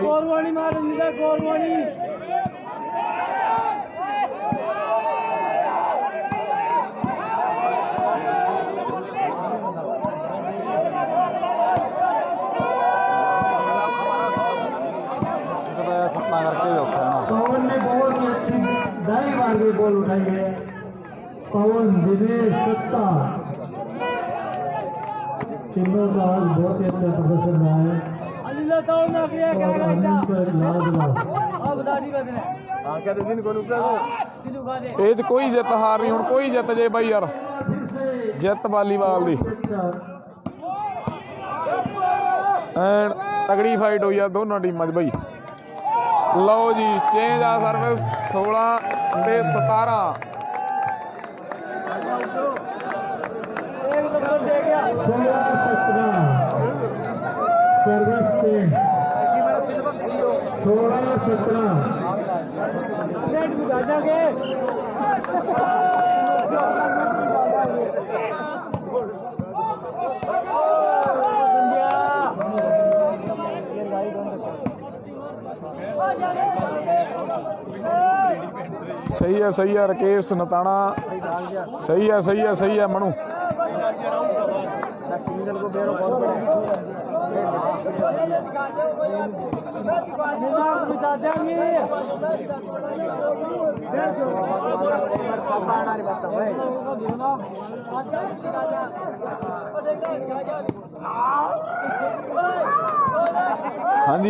गोरवाणी मार गोरवाणी सपना करके भी औखा है ना। पवन ने बहुत ही अच्छी दाई मार के बॉल उठाई है। पवन दिनेश सत्ता तीनों का आज बहुत ही अच्छा प्रदर्शन रहा है। अल्लाह तो नौकरी और करेगा अनिल को एक लाल गुलाब। अब बता दी बदले क्या दिन को रुपया किलो खा दे ਇਹ 'ਚ ਕੋਈ ਜਿੱਤ ਹਾਰ ਨਹੀਂ। ਹੁਣ ਕੋਈ ਜਿੱਤ ਜੇ ਬਾਈ ਯਾਰ फिर से ਜਿੱਤ ਵਾਲੀਬਾਲ ਦੀ अच्छा ਐਨ ਤਗੜੀ ਫਾਈਟ ਹੋਈ ਆ ਦੋਨਾਂ ਟੀਮਾਂ 'ਚ ਬਾਈ। ਲਓ ਜੀ ਚੇਂਜ ਆ ਸਰਵਿਸ 16 ਤੇ 17 एक नंबर दे गया 16-17 सर्विस चेंज 16-17 नेट बुझा जाके ਸਹੀ ਆ ਰਕੇਸ਼ ਨਤਾਣਾ। ਸਹੀ ਆ ਮਨੂ। बुझा देंगे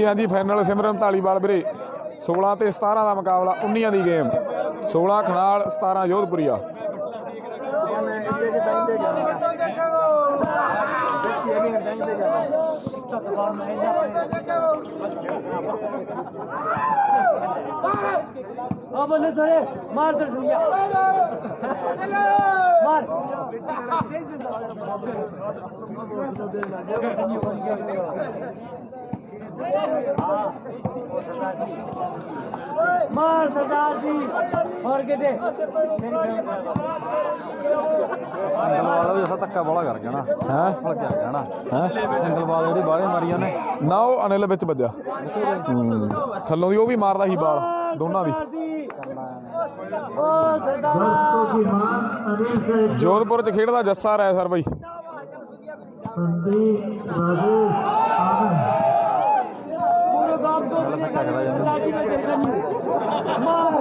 ਹਾਂਜੀ ਫਾਈਨਲ ਸਿਮਰਨ ਧਾਲੀਵਾਲ ਵੀਰੇ 16 ਤੇ 17 ਦਾ ਮੁਕਾਬਲਾ 19 ਦੀ ਗੇਮ 16 ਖਨਾਲ 17 ਜੋਧਪੁਰੀਆ। अब बंदे थोड़े मार दर सुनिया मार मार सरदार जी और के दे ਸਿੰਗਲ ਵਾਲਾ ਵੀ ਅਸਾਂ ਧੱਕਾ ਬੜਾ ਕਰ ਗਿਆ ਨਾ। ਹੈ ਫੜ ਗਿਆ ਨਾ ਸਿੰਗਲ ਬਾਲ ਜਿਹੜੀ ਬਾਹਲੇ ਮਾਰੀਆਂ ਨੇ ਨਾ ਉਹ ਅਨਿਲ ਵਿੱਚ ਵੱਜਿਆ ਥੱਲੋਂ ਦੀ ਉਹ ਵੀ ਮਾਰਦਾ ਸੀ ਬਾਲ ਦੋਨਾਂ ਦੀ। दर्शकों की मांग अनिल से ਜੋਧਪੁਰ 'ਚ ਖੇਡਦਾ ਜੱਸਾ ਰਾਏ ਸਰ ਬਾਈ। संदीप राजेश आनंद पूरे गांव को सरदार जी में देखा नहीं मार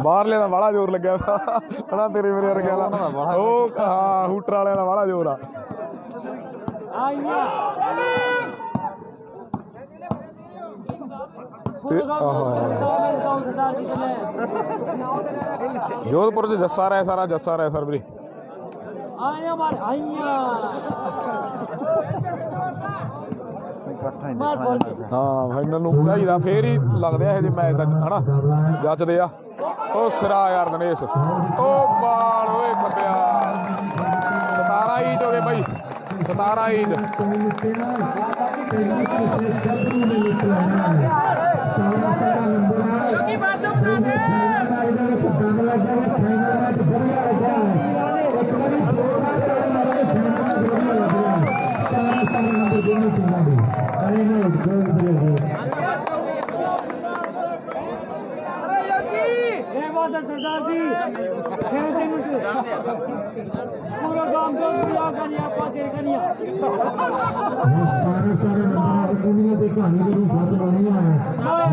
ਬਾਹਰਲੇ ਦਾ ਬੜਾ ਜ਼ੋਰ ਲੱਗਿਆ ਹਨਾ ਤੇਰੇ ਮੇਰੇ ਵਰਗੇ ਦਾ ਉਹ ਹਾਂ ਹੂਟਰ ਵਾਲਿਆਂ ਦਾ ਬੜਾ ਜ਼ੋਰ ਆ। आइया सरदार जी ने ਜੋਧਪੁਰ 'ਚ ਜੱਸਾ ਰਾਏ ਸਰ ਵੀਰੇ। आइया मार आइया ਇਕੱਠਾ ਹੀ मार ਦੇਖਣਾ बोल ਜਾਂਦਾ। ਹਾਂ ਫਾਈਨਲ ਨੂੰ ਚਾਹੀਦਾ ਫੇਰ ਹੀ ਲੱਗਦੇ ਆ ਇਹ ਜਿਹੇ ਮੈਚ ਦਾ ਹਨਾ ਜੱਜਦੇ ਆ। ਉਹ ਸਿਰਾ ਯਾਰ ਦਿਨੇਸ਼ ਉਹ ਬਾਲ ਓਏ ਖੱਬਿਆ 17 ਇੰਚ ਹੋ ਗਏ ਬਾਈ 17 ਇੰਚ ये बात है सरदार जी खेलते मुझे पूरा काम कर दिया करिया पाते करिया दुनिया की कहानी के रूप में बनानी है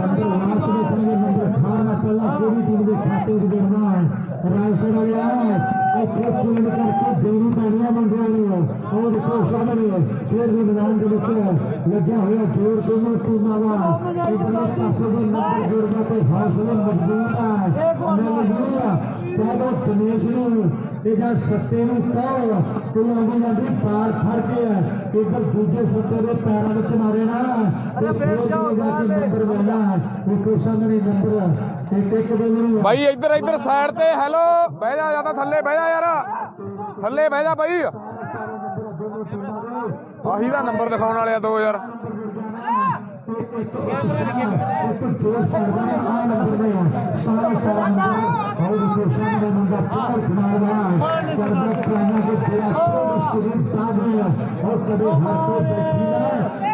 नंबर लास्ट में खेलेंगे नंबर 18 पहला पूरी टीम के खाते में देना है रायसर वाला अच्छे चेंज करके देनी पैनी मंडिया ने और देखो सामने फिर भी मैदान के विच लग्या हुआ जोर दोनों टीमों का इधर पासे के नंबर जोड़ना तो हौसले मजबूत है पहले दिनेश ਇਹਦਾ ਸੱਤੇ ਨੂੰ ਕਹੋ ਤੇ ਆਉਂਦੀ ਜਾਂਦੀ ਪਾਰ ਫੜ ਕੇ ਇਧਰ ਦੂਜੇ ਸੱਤੇ ਦੇ ਪੈਰਾਂ ਵਿੱਚ ਮਾਰੇ ਨਾ ਤੇ ਫਿਰ ਜਾ ਕੇ ਨੰਬਰ ਮਿਲਣਾ ਇੱਕੋ ਸਾਹਮਣੇ ਨੰਬਰ ਇੱਕ ਦੇ ਨਹੀਂ ਬਾਈ ਇੱਧਰ ਸਾਈਡ ਤੇ ਹੈਲੋ ਬਹਿ ਜਾ ਜਾਂਦਾ ਥੱਲੇ ਬਹਿ ਜਾ ਯਾਰ ਥੱਲੇ ਬਹਿ ਜਾ ਬਾਈ ਆਹੀ ਦਾ ਨੰਬਰ ਦਿਖਾਉਣ ਵਾਲੇ ਆ ਦੋ ਯਾਰ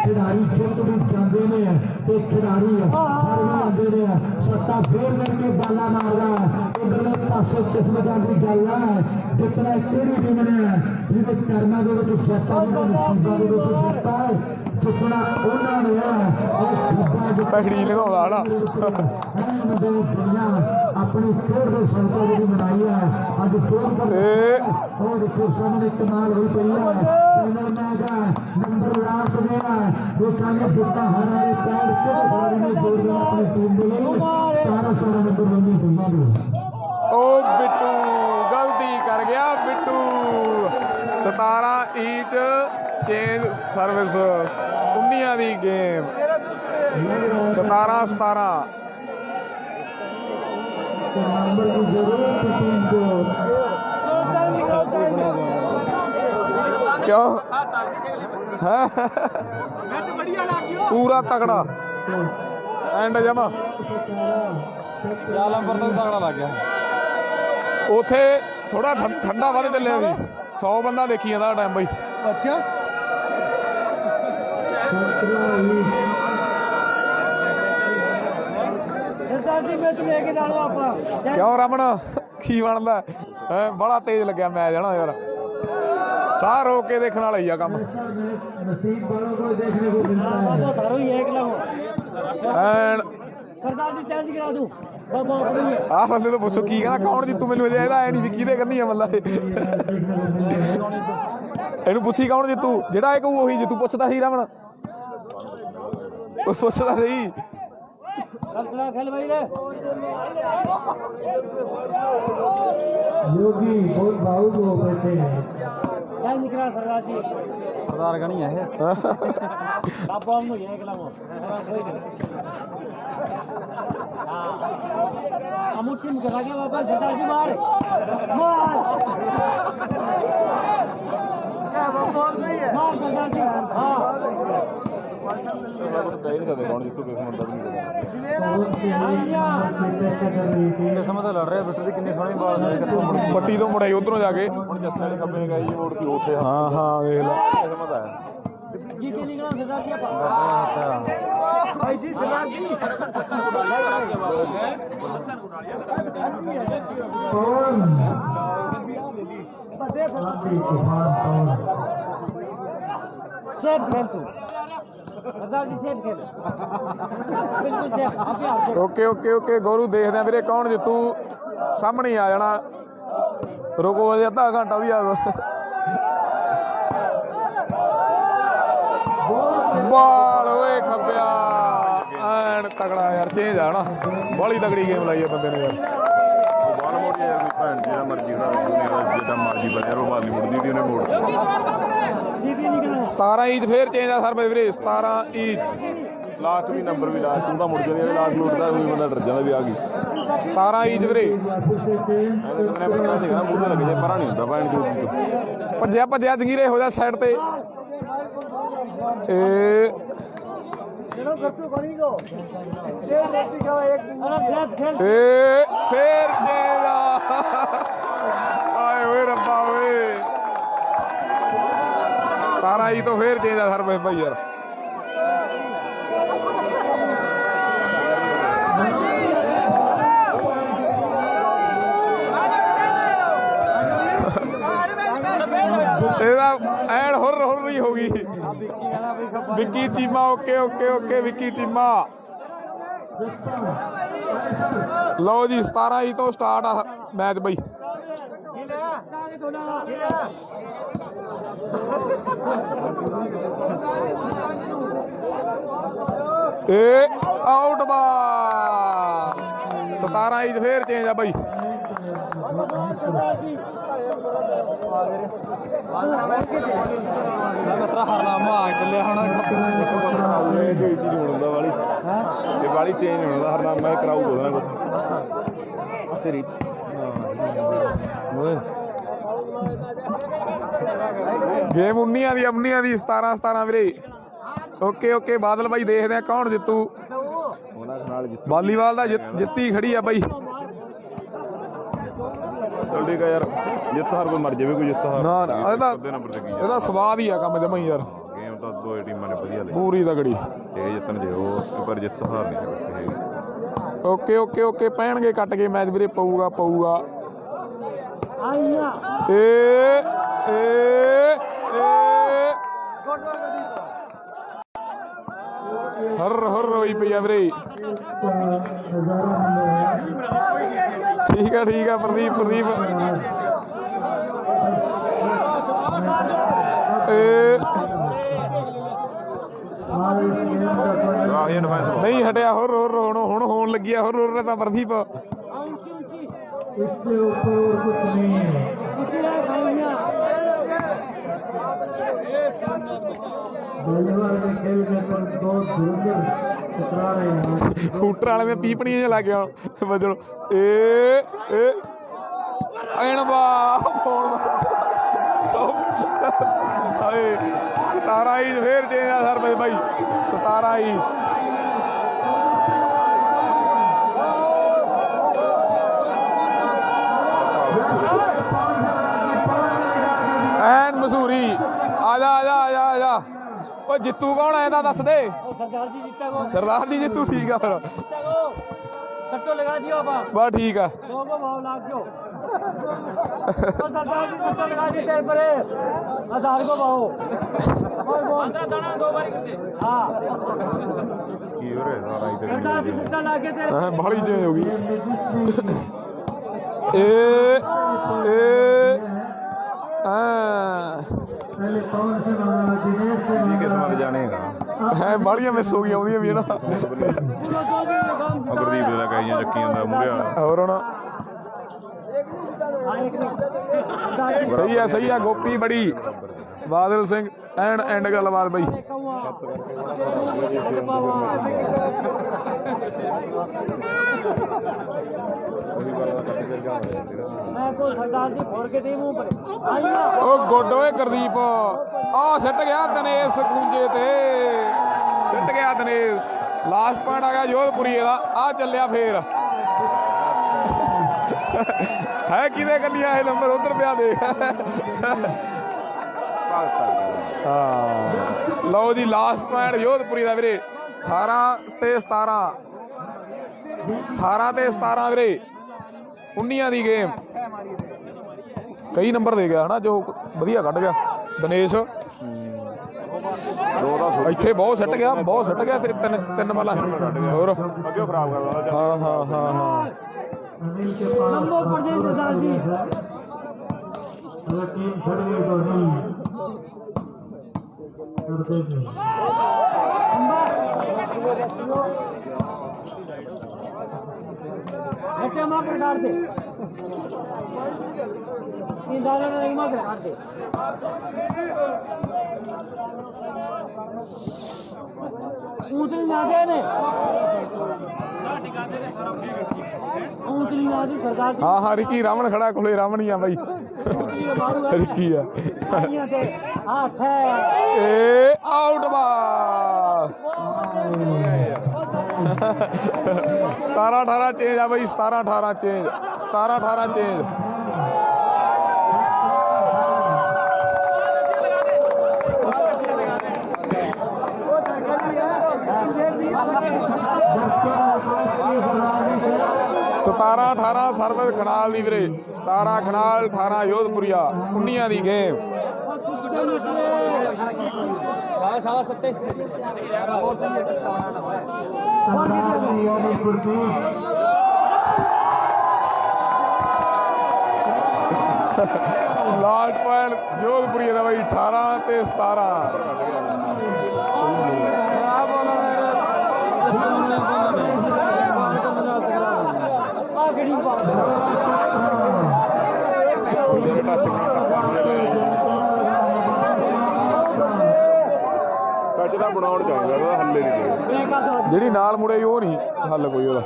खिडारी चुप भी जाते हैं तो खिडारी हर भी आते हैं सत्ता फेर करके बाला मार रहा है इधरले पासे किस्मत की गल है जितना केड़ी टीम ने जिहदे कर्मां दे विच जित्ता जिहदे नसीबां दे विच जित्ता है जितना उन्होंने पगड़ी लगाਉਂਦਾ ਹਨਾ अपनी खेल के संसद की बनाई है अज फोन पर और देखो सामने कमाल हुई पई है फाइनल मैच है नंबर लास्ट में है देखा जितना हर वाले पैर के खिलाड़ी ने जोड़ देना अपनी टीम के लिए 17 नंबर लेनी पईयां ਉਹ ਬਿੱਟੂ ਗਲਤੀ ਕਰ ਗਿਆ ਬਿੱਟੂ 17 ਇੰਚ ਚੇਂਜ ਸਰਵਿਸ 19 ਦੀ ਗੇਮ 17 नंबर की जरूरत है टीम को क्यों पूरा तगड़ा एंड जमा ਨੰਬਰ ਤੋਂ ਤਗੜਾ ਲੱਗ ਗਿਆ उथे थोड़ा ठंडा वध चलिया भी 100 बंदा देखी जाता टाइम बई अच्छा सरदार जी मैं तुम्हें लेके जाना आपा क्यों रमन की बनता है बड़ा तेज लग्या मैच है ना यार साह रोक के देखने वाला ही आ काम नसीब वालों को देखने को मिलता है तो थारो ही एक लगो एंड सरदार जी चेंज करा दूं ਆਹ ਬੰਦੇ ਤੋਂ ਪੁੱਛੋ ਕੀ ਕਹਿੰਦਾ ਕੌਣ ਜਿੱਤੂ ਮੈਨੂੰ ਇਹਦਾ ਐ ਨਹੀਂ ਵੀ ਕਿਹਦੇ ਕਰਨੀ ਆ ਮੱਲਾ ਇਹਨੂੰ ਪੁੱਛੀ ਕੌਣ ਜਿੱਤੂ ਜਿਹੜਾ ਇਹ ਕਹੂ ਉਹੀ ਜਿੱਤੂ ਪੁੱਛਦਾ ਸੀ ਰਮਨ ਉਹ ਪੁੱਛਦਾ ਸੀ खेल भाई रे योगी बहुत भावुक हो बैठे हैं क्या निकला सरदार जी ਸਰਦਾਰ ਗਣੀ ਹੈ ਇਹ आप बॉल में एक लगो अमुटी में करा के वापस सरदार जी मार मार सरदार जी हां ਨਹੀਂ ਕਦੇ ਕੌਣ ਜਿੱਤੂ ਕਿਸਮਤ ਦਾ ਨਹੀਂ ਕਿਸਮਤ ਲੜ ਰਿਹਾ ਬਿੱਟੂ ਦੀ ਕਿੰਨੀ ਸੋਹਣੀ ਬਾਲ ਹੈ ਕਿੱਥੋਂ ਮੁੜ ਪੱਟੀ ਤੋਂ ਮੁੜਾਈ ਉਧਰੋਂ ਜਾ ਕੇ ਹੁਣ ਜੱਸੇ ਵਾਲੇ ਖੱਬੇ ਗਏ ਜੀ ਮੋੜ ਦੀ ਉੱਥੇ ਹਾਂ ਹਾਂ ਵੇਖ ਲੈ ਕਿਸਮਤ ਆ जीते निकला सरदार जी आप भाई जी सरदार जी कौन सेफ खेल तू सरदार जी सेफ खेल बिल्कुल सेफ आप ही आओ ਓਕੇ ਓਕੇ ਓਕੇ ਗੌਰੂ ਦੇਖਦੇ ਆ ਵੀਰੇ ਕੌਣ ਜਿੱਤੂ ਸਾਹਮਣੇ ਆ ਜਾਣਾ ਰੁਕੋ ਅਜੇ ਅੱਧਾ ਘੰਟਾ ਵੀ ਆ ਬਾਲ ਓਏ ਖੱਬਿਆ ਐਨ ਤਗੜਾ ਯਾਰ ਚੇਂਜ ਆ ਨਾ ਬਾਲੀ ਤਗੜੀ ਗੇਮ ਲਾਈ ਆ ਬੰਦੇ ਨੇ ਯਾਰ ਉਹ ਬਾਲ ਮੋੜੀ ਯਾਰ ਭੈਣ ਜਿਹੜਾ ਮਰਜੀ ਦਾ ਜਿੱਦਾਂ ਮਰਜੀ ਬਣੇ ਉਹ ਬਾਲ ਨਹੀਂ ਮੁੜਦੀ ਉਹਨੇ ਮੋੜ 17 ਇੰਚ ਫੇਰ ਚੇਂਜ ਆ ਸਰਵੇ ਵੀਰੇ 17 ਇੰਚ ਲਾਸਟ ਵੀ ਨੰਬਰ ਵੀ ਲਾਸਟ ਤੂੰ ਤਾਂ ਮੁੜ ਜਾਂਦੀ ਲਾਸਟ ਲੁੱਟਦਾ ਕੋਈ ਬੰਦਾ ਡਰ ਜਾਂਦਾ ਵੀ ਆ ਗਈ 17 ਇੰਚ ਵੀਰੇ ਐਵੇਂ ਕਿਤੇ ਪਤਾ ਦੇਖਣਾ ਮੂੰਹ ਤੇ ਲੱਗ ਜਾਏ ਪਰਾਂ ਨਹੀਂ ਹੁੰਦਾ ਭੈਣ ਚੋਦ ਤੋਂ ਭੱਜਿਆ ਭੱਜਿਆ ਜੰਗੀਰੇ ਹੋ ਜਾ ਸਾਈਡ ਤੇ ਇਹ चलो घर तो बनी गो ये रोटी खाओ एक दिन अरे खेल ਏ ਫੇਰ ਚੇਂਜ ਆਏ ਓਏ ਰੱਬਾ ਓਏ 17 ਇੰਚ ਤੋਂ ਫੇਰ ਚੇਂਜ ਆ ਸਰਵੇ ਭਾਈ ਯਾਰ ਇਹਦਾ ਐਨ ਹੁਰ ਹੁਰ ਹੀ ਹੋ ਗਈ Vicky Cheema okay okay okay Vicky Cheema ਲਓ ਜੀ 17 ਇੰਚ ਤੋਂ ਸਟਾਰਟ ਆ ਮੈਚ ਬਈ ਇਹ ਆਊਟ ਬਾਲ 17 ਇੰਚ ਫੇਰ ਚੇਂਜ ਆ ਬਈ ਵਾਲੀ ਚੇਂਜ ਹੁੰਦਾ ਹਰਨਾਮਾ ਕਰਾਊ ਹੋਣਾ ਕੁਛ ਤੇਰੀ ਗੇਮ 19 ਦੀ 17 ਵੀਰੇ ਓਕੇ ਓਕੇ ਬਾਦਲ ਬਾਈ ਦੇਖਦੇ ਆ ਕੌਣ ਜਿੱਤੂ ਵਾਲੀਬਾਲ ਦਾ ਜਿੱਤੀ ਖੜੀ ਆ ਬਾਈ ਜਲਦੀ ਕਾ ਯਾਰ ਜਿੱਤ ਹਾਰ ਕੋਈ ਮਰ ਜਾਵੇ ਕੋਈ ਜਿੱਤ ਹਾਰ ਨਾ ਨਾ ਇਹਦਾ ਸਵਾਦ ਹੀ ਆ ਕੰਮ ਜਮਾ ਹੀ ਯਾਰ ਗੇਮ ਤਾਂ ਦੋ ਟੀਮਾਂ ਨੇ ਵਧੀਆ ਲਈ ਪੂਰੀ ਤਗੜੀ ਇਹ ਜਿੱਤਣ ਜੇ ਉਹ ਪਰ ਜਿੱਤ ਹਾਰ ਨਹੀਂ ਸਕਦੇ ਹੈਗੇ ਓਕੇ ਓਕੇ ਓਕੇ ਪੈਣਗੇ ਕੱਟ ਕੇ ਮੈਚ ਵੀਰੇ ਪਊਗਾ आइया ਏ ਏ ਹਰ ਹੋਈ ਪਈ ਆ ਵੀਰੇ ਠੀਕ ਆ ਪ੍ਰਦੀਪ ਨਹੀਂ ਹਟਿਆ ਹੁਰ ਹੁਣ ਹੋਣ ਲੱਗੀ ਆ ਹੁਰ ਤਾਂ ਪ੍ਰਦੀਪ इससे ऊपर और कुछ नहीं है वॉलीबॉल के खेल में पर दो धुरंधर टकरा रहे हैं ਹੂਟਰ ਵਾਲੇ ਨੇ ਪੀਪਣੀਆਂ ਜਿਹਾ ਲੱਗ ਗਿਆ ਵਜਣ ਏ ਐਨ ਬਾ ਫੋਨ ਹਾਏ 17 ਇੰਚ ਫੇਰ ਚੇਂਜ ਆ ਸਰ ਬਾਈ 17 ਇੰਚ ਐਨ ਮਸੂਰੀ ਆ ਜਾ ਓ ਜਿੱਤੂ ਕੌਣ ਐ ਤਾਂ ਦੱਸ ਦੇ सरदार जी जीता गो ਸਰਦਾਰ ਦੀ ਜਿੱਤੂ ਠੀਕ ਆ ਫਿਰ जीता गो सट्टो लगा दियो आप ਬਸ ਠੀਕ ਆ 100 को भाव लाग जो तो सरदार जी सट्टो लगा दी तेरे पर 1000 को भाव और बोल 15 दाना 2 बार करते हां ਕੀ ਹੋ ਰਿਹਾ ਸਾਰਾ ਇੱਥੇ सरदार जी सट्टा ला के तेरे ਬਾਹਲੀ ਚੇਂਜ ਹੋ ਗਈ ਏ पहले कौन से मामला दिनेश से ਕਿਸ ਮਰ ਜਾਣੇਗਾ ਹੈ ਬਾਹਲੀਆਂ ਮਿਸ ਹੋ ਗਈਆਂ ਉਹਦੀਆਂ ਵੀ ਨਾ पूरा जो भी काम ਅਗਰਦੀਪ ਦੇ ਲਗਾਈਆਂ ਚੱਕੀਆਂ ਦਾ ਮੂਰੇ ਵਾਲਾ ਹੋਰ ਹੁਣ हां एक मिनट ਸਹੀ ਆ ਗੋਪੀ ਬੜੀ ਬਾਦਲ ਸਿੰਘ ਐਂਡ ਗੱਲਬਾਤ ਬਈ मैं को सरदार जी फोड़ के दे मुंह पर आइया ਉਹ ਗੁੱਡ ਓਏ ਗੁਰਦੀਪ ਆ ਸਿੱਟ ਗਿਆ ਦਿਨੇਸ਼ ਖੂੰਜੇ ਤੇ ਸਿੱਟ ਗਿਆ ਦਿਨੇਸ਼ ਲਾਸਟ ਪੁਆਇੰਟ ਆ ਗਿਆ ਜੋਧਪੁਰੀ ਦਾ ਆ ਚੱਲਿਆ ਫੇਰ ਹੈ ਕਿਹਦੇ ਕੰਨੀਆਂ ਇਹ ਨੰਬਰ ਉਧਰ ਪਿਆ ਦੇ ਹਾਂ ਲਓ ਜੀ ਲਾਸਟ ਪੁਆਇੰਟ ਜੋਧਪੁਰੀ ਦਾ ਵੀਰੇ 18 ਤੇ 17 18 ਤੇ 17 ਵੀਰੇ 19 ਦੀ ਗੇਮ ਕਈ ਨੰਬਰ ਦੇ ਗਿਆ ਹਨਾ ਜੋ ਵਧੀਆ ਕੱਢ ਗਿਆ ਦਿਨੇਸ਼ ਇੱਥੇ ਬਹੁਤ ਸਿੱਟ ਗਿਆ ਤੇ ਤਿੰਨ ਬਾਲਾਂ ਹੋਰ ਅੱਗੇ ਖਰਾਬ ਕਰ ਦਿੰਦਾ ਹਾਂ अनिल के पास नंबो पर दे सरदार जी अगर टीम खड़ गई तो नहीं कर देंगे हटे मां पर डाल दे इन दालों ने नहीं मार दे ऊँटनी ना दे ने ऊँटनी ना दी सरकार हाँ हाँ रिकी रावण खड़ा कोले रावण ही आ बाई रिकी आ दी ते आठ है ए आउट बाल 17-18 चेंज आ बाई 17-18 चेंज 17-18 चेंज सतारा 18 ਸਰਵਿਸ ਖਨਾਲ ਦੀ ਵੀਰੇ 17 ਖਨਾਲ 18 ਯੋਧਪੁਰੀਆ 19 ਦੀ ਗੇਮ ਲਾਸਟ ਪੁਆਇੰਟ ਯੋਧਪੁਰੀਆ ਦਾ ਬਾਈ 18 ਤੇ 17 ਕੱਚ ਦਾ ਬਣਾਉਣ ਚਾਹੀਦਾ ਉਹਦਾ ਹੱਲੇ ਨਹੀਂ ਜਿਹੜੀ ਨਾਲ ਮੁੜੇ ਉਹ ਨਹੀਂ ਹੱਲ ਕੋਈ ਉਹਦਾ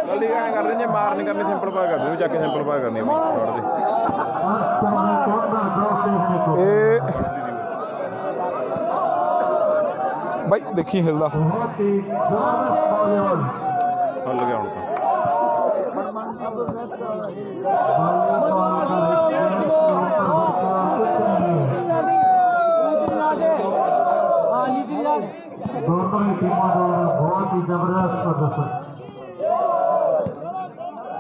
ਜਲਦੀ ਐਂ ਕਰਦੇ ਜੇ ਮਾਰ ਨਹੀਂ ਕਰਨੀ ਸਿੰਪਲ ਪਾ ਕਰਦੇ ਚੱਕ ਕੇ ਸਿੰਪਲ ਪਾ ਕਰਨੀ ਛੋੜ ਦੇ ਇਹ ਬਾਈ ਦੇਖੀ ਹਿਲਦਾ ਹੱਲ ਗਿਆ ਹੁਣ ਤਾਂ दोनों ही टीमों द्वारा बहुत ही जबरदस्त प्रदर्शन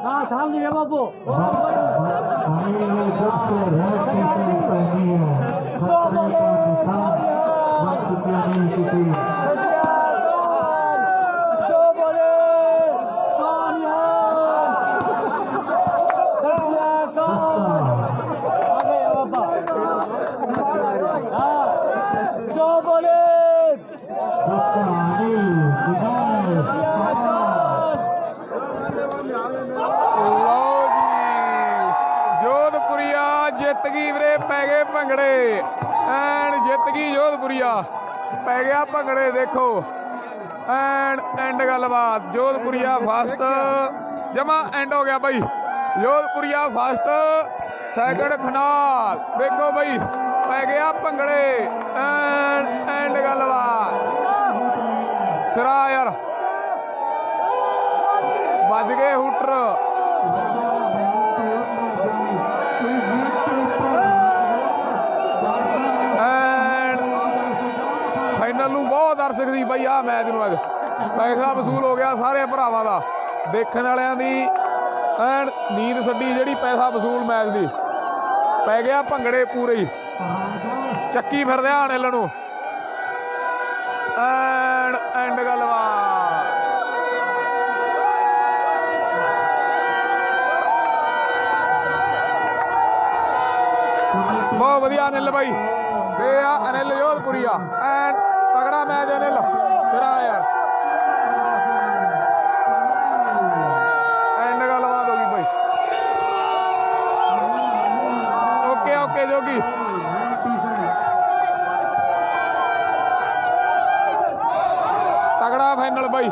हाँ सामने है बाबू भाई ने जब से रेड की टीम पहनी है खतरे का निशान बन चुकी है इनकी टीम ਜਿੱਤ ਗਈ ਵੀਰੇ ਪੈ ਗਏ ਭੰਗੜੇ ਐਨ ਜਿੱਤ ਗਈ ਯੋਧਪੁਰੀਆ ਪੈ ਗਿਆ ਭੰਗੜੇ ਦੇਖੋ ਐਨ ਐਂਡ ਗੱਲਬਾਤ ਯੋਧਪੁਰੀਆ ਫਸਟ ਜਮਾ ਐਂਡ ਹੋ ਗਿਆ ਬਾਈ ਯੋਧਪੁਰੀਆ ਫਸਟ ਸੈਕਿੰਡ ਖਨਾਲ ਦੇਖੋ ਬਾਈ ਪੈ ਗਿਆ ਭੰਗੜੇ ਐਨ ਐਂਡ ਗੱਲਬਾਤ ਸਿਰਾ ਯਾਰ ਵੱਜ ਗਏ ਹੂਟਰ ਫਾਈਨਲ ਨੂੰ ਬਹੁਤ ਦਰਸ਼ਕ ਦੀ ਬਈ ਆ ਮੈਚ ਨੂੰ ਅੱਜ ਪੈਸਾ ਵਸੂਲ ਹੋ ਗਿਆ ਸਾਰੇ ਭਰਾਵਾਂ ਦਾ ਦੇਖਣ ਵਾਲਿਆਂ ਦੀ ਐਨ ਨੀਂਦ ਛੱਡੀ ਜਿਹੜੀ ਪੈਸਾ ਵਸੂਲ ਮੈਚ ਦੀ ਪੈ ਗਿਆ ਭੰਗੜੇ ਪੂਰੇ ਹੀ ਚੱਕੀ ਫਿਰਦੇ ਆਣ ਨੂੰ ਐਨ ਐਂਡ ਗੱਲਬਾਤ ਬਹੁਤ ਵਧੀਆ ਅਨਿਲ ਬਾਈ ਤੇ ਆ ਅਨਿਲ ਯੋਧਪੁਰੀਆ ਐਨ ਤਗੜਾ ਮੈਚ ਅਨਿਲ ਸਿਰਾ ਯਾਰ ਐਂਡ ਗੱਲਬਾਤ ਹੋ ਗਈ ਬਾਈ ਓਕੇ ਓਕੇ ਜੋਗੀ ਤਗੜਾ ਫਾਈਨਲ ਬਾਈ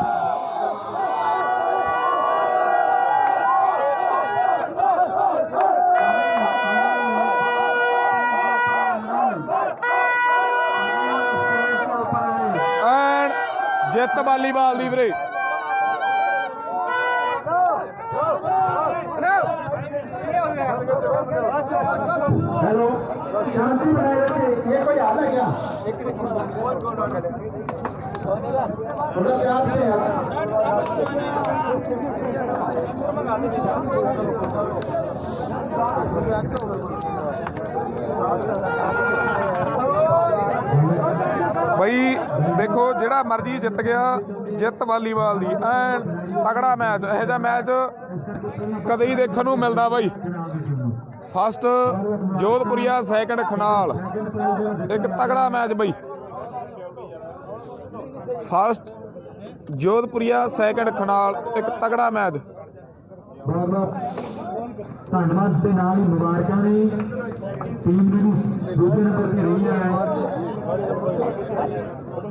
ਜਿੱਤ ਵਾਲੀਬਾਲ ਦੀ ਵੀਰੇ हेलो शांति बनाए रखिए ये कोई हाल है क्या थोड़ा प्यार से ਬਈ ਦੇਖੋ ਜਿਹੜਾ ਮਰਜੀ ਜਿੱਤ ਗਿਆ ਜਿੱਤ ਵਾਲੀਬਾਲ ਦੀ ਐਨ ਤਗੜਾ ਮੈਚ ਇਹੋ ਜਿਹਾ ਮੈਚ ਕਦੇ ਹੀ ਦੇਖਣ ਨੂੰ ਮਿਲਦਾ ਬਈ ਫਸਟ ਜੋਧਪੁਰੀਆ ਸੈਕਿੰਡ ਖਨਾਲ ਇੱਕ ਤਗੜਾ ਮੈਚ ਬਈ ਫਸਟ ਜੋਧਪੁਰੀਆ ਸੈਕਿੰਡ ਖਨਾਲ ਇੱਕ ਤਗੜਾ ਮੈਚ ਧੰਨਵਾਦ ਦੇ ਨਾਲ ਹੀ ਮੁਬਾਰਕਾਂ ਨੇ ਟੀਮ ਜਿਹੜੀ ਦੂਜੇ ਨੰਬਰ ਤੇ ਰਹੀ ਹੈ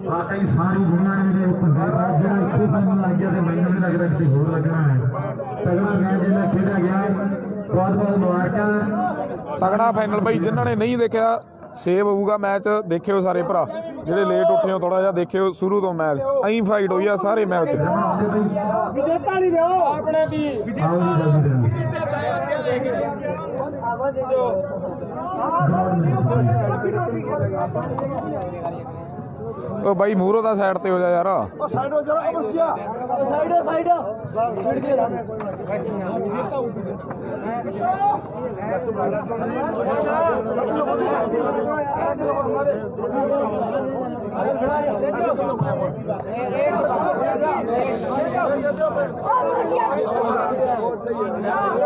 ਵਾਕਈ ਸਾਰੀ ਦੁਨੀਆ ਨੇ ਜਿਹੜੇ ਭੰਗੜਾ ਪਾਇਆ ਜਿਹੜਾ ਇੱਥੇ ਸਾਨੂੰ ਲੱਗ ਗਿਆ ਤੇ ਮੈਨੂੰ ਵੀ ਲੱਗਦਾ ਕਿ ਹੋਰ ਲੱਗਣਾ ਹੈ ਤਗੜਾ ਮੈਚ ਜਿਹੜਾ ਖੇਡਿਆ ਗਿਆ ਬਹੁਤ ਬਹੁਤ ਮੁਬਾਰਕਾਂ ਤਗੜਾ ਫਾਈਨਲ ਬਾਈ ਜਿਨ੍ਹਾਂ ਨੇ ਨਹੀਂ ਦੇਖਿਆ ਸੇਵ ਹੋਊਗਾ ਮੈਚ ਦੇਖਿਓ ਸਾਰੇ ਭਰਾ ਜਿਹੜੇ ਲੇਟ ਉੱਠੇ ਹੋ ਥੋੜਾ ਜਿਹਾ ਦੇਖਿਓ ਸ਼ੁਰੂ ਤੋਂ ਮੈਚ ਐਂ ਫਾਈਟ ਹੋਈ ਆ ਸਾਰੇ ਮੈਚ ਵਿਜੇਤਾ ਨਹੀਂ ਦਿਓ ਆਪਣੇ ਵੀ ਆਓ ਜੀ ਜਲਦੀ ਉਹ ਬਾਈ ਮੂਹਰੋਂ ਦਾ ਸਾਈਡ ਤੇ ਹੋ ਜਾ ਯਾਰ ਸਾਈਡ ਹੋ ਜਾ ਅਵਸਿਆ ਸਾਈਡ ਸਾਈਡ ਛੱਡ ਦੇ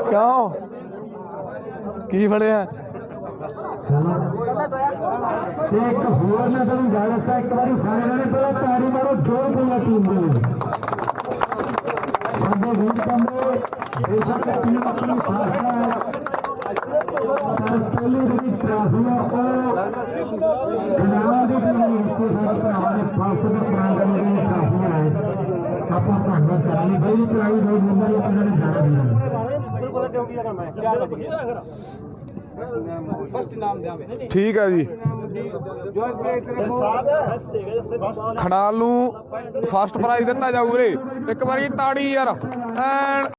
ਕਿਉਂ ਕੀ ਫੜਿਆ ਤੇ ਇੱਕ ਹੋਰ ਮੈਂ ਤੁਹਾਨੂੰ ਗੱਲ ਦੱਸਾਂ ਇੱਕ ਵਾਰੀ ਸਾਰੇ ਜਣੇ ਪਹਿਲਾਂ ਤਾੜੀ ਮਾਰੋ ਜੋਰ ਪੂਰਾ ਟੀਮ ਦੇ ਲਈ ਸਾਡੇ ਵੀਰ ਕੰਮੇ ਬੇਸ਼ੱਕ ਟੀਮ ਆਪਣੀ ਫਾਸਲਾ ਹੈ ਪਰ ਪਹਿਲੀ ਜਿਹੜੀ ਟਰਾਫੀ ਆ ਉਹ ਖਿਡਾਰਾਂ ਦੀ ਟੀਮ ਨੂੰ ਦਿੱਤੀ ਸਾਡੇ ਭਰਾਵਾਂ ਨੇ ਫਾਸਟ ਦੇ ਪ੍ਰਾਂਤ ਦੀ ਜਿਹੜੀ ਟਰਾਫੀ ਹੈ ਆਪਾਂ ਧੰਨਵਾਦ ਕਰਨੀ ਬਈ ਪ੍ਰਾਈਜ਼ ਬਹੁਤ ਨੰਬਰ ਇੱਕ ਜਿਹੜੇ ਜ਼ਿਆਦਾ ਦੇ ਰਹੇ ਠੀਕ ਹੈ ਜੀ ਖਨਾਲ ਨੂੰ ਫਸਟ ਪ੍ਰਾਈਜ਼ ਦਿੱਤਾ ਜਾਊ ਵੀਰੇ ਇੱਕ ਵਾਰੀ ਤਾੜੀ ਯਾਰ ਐਨ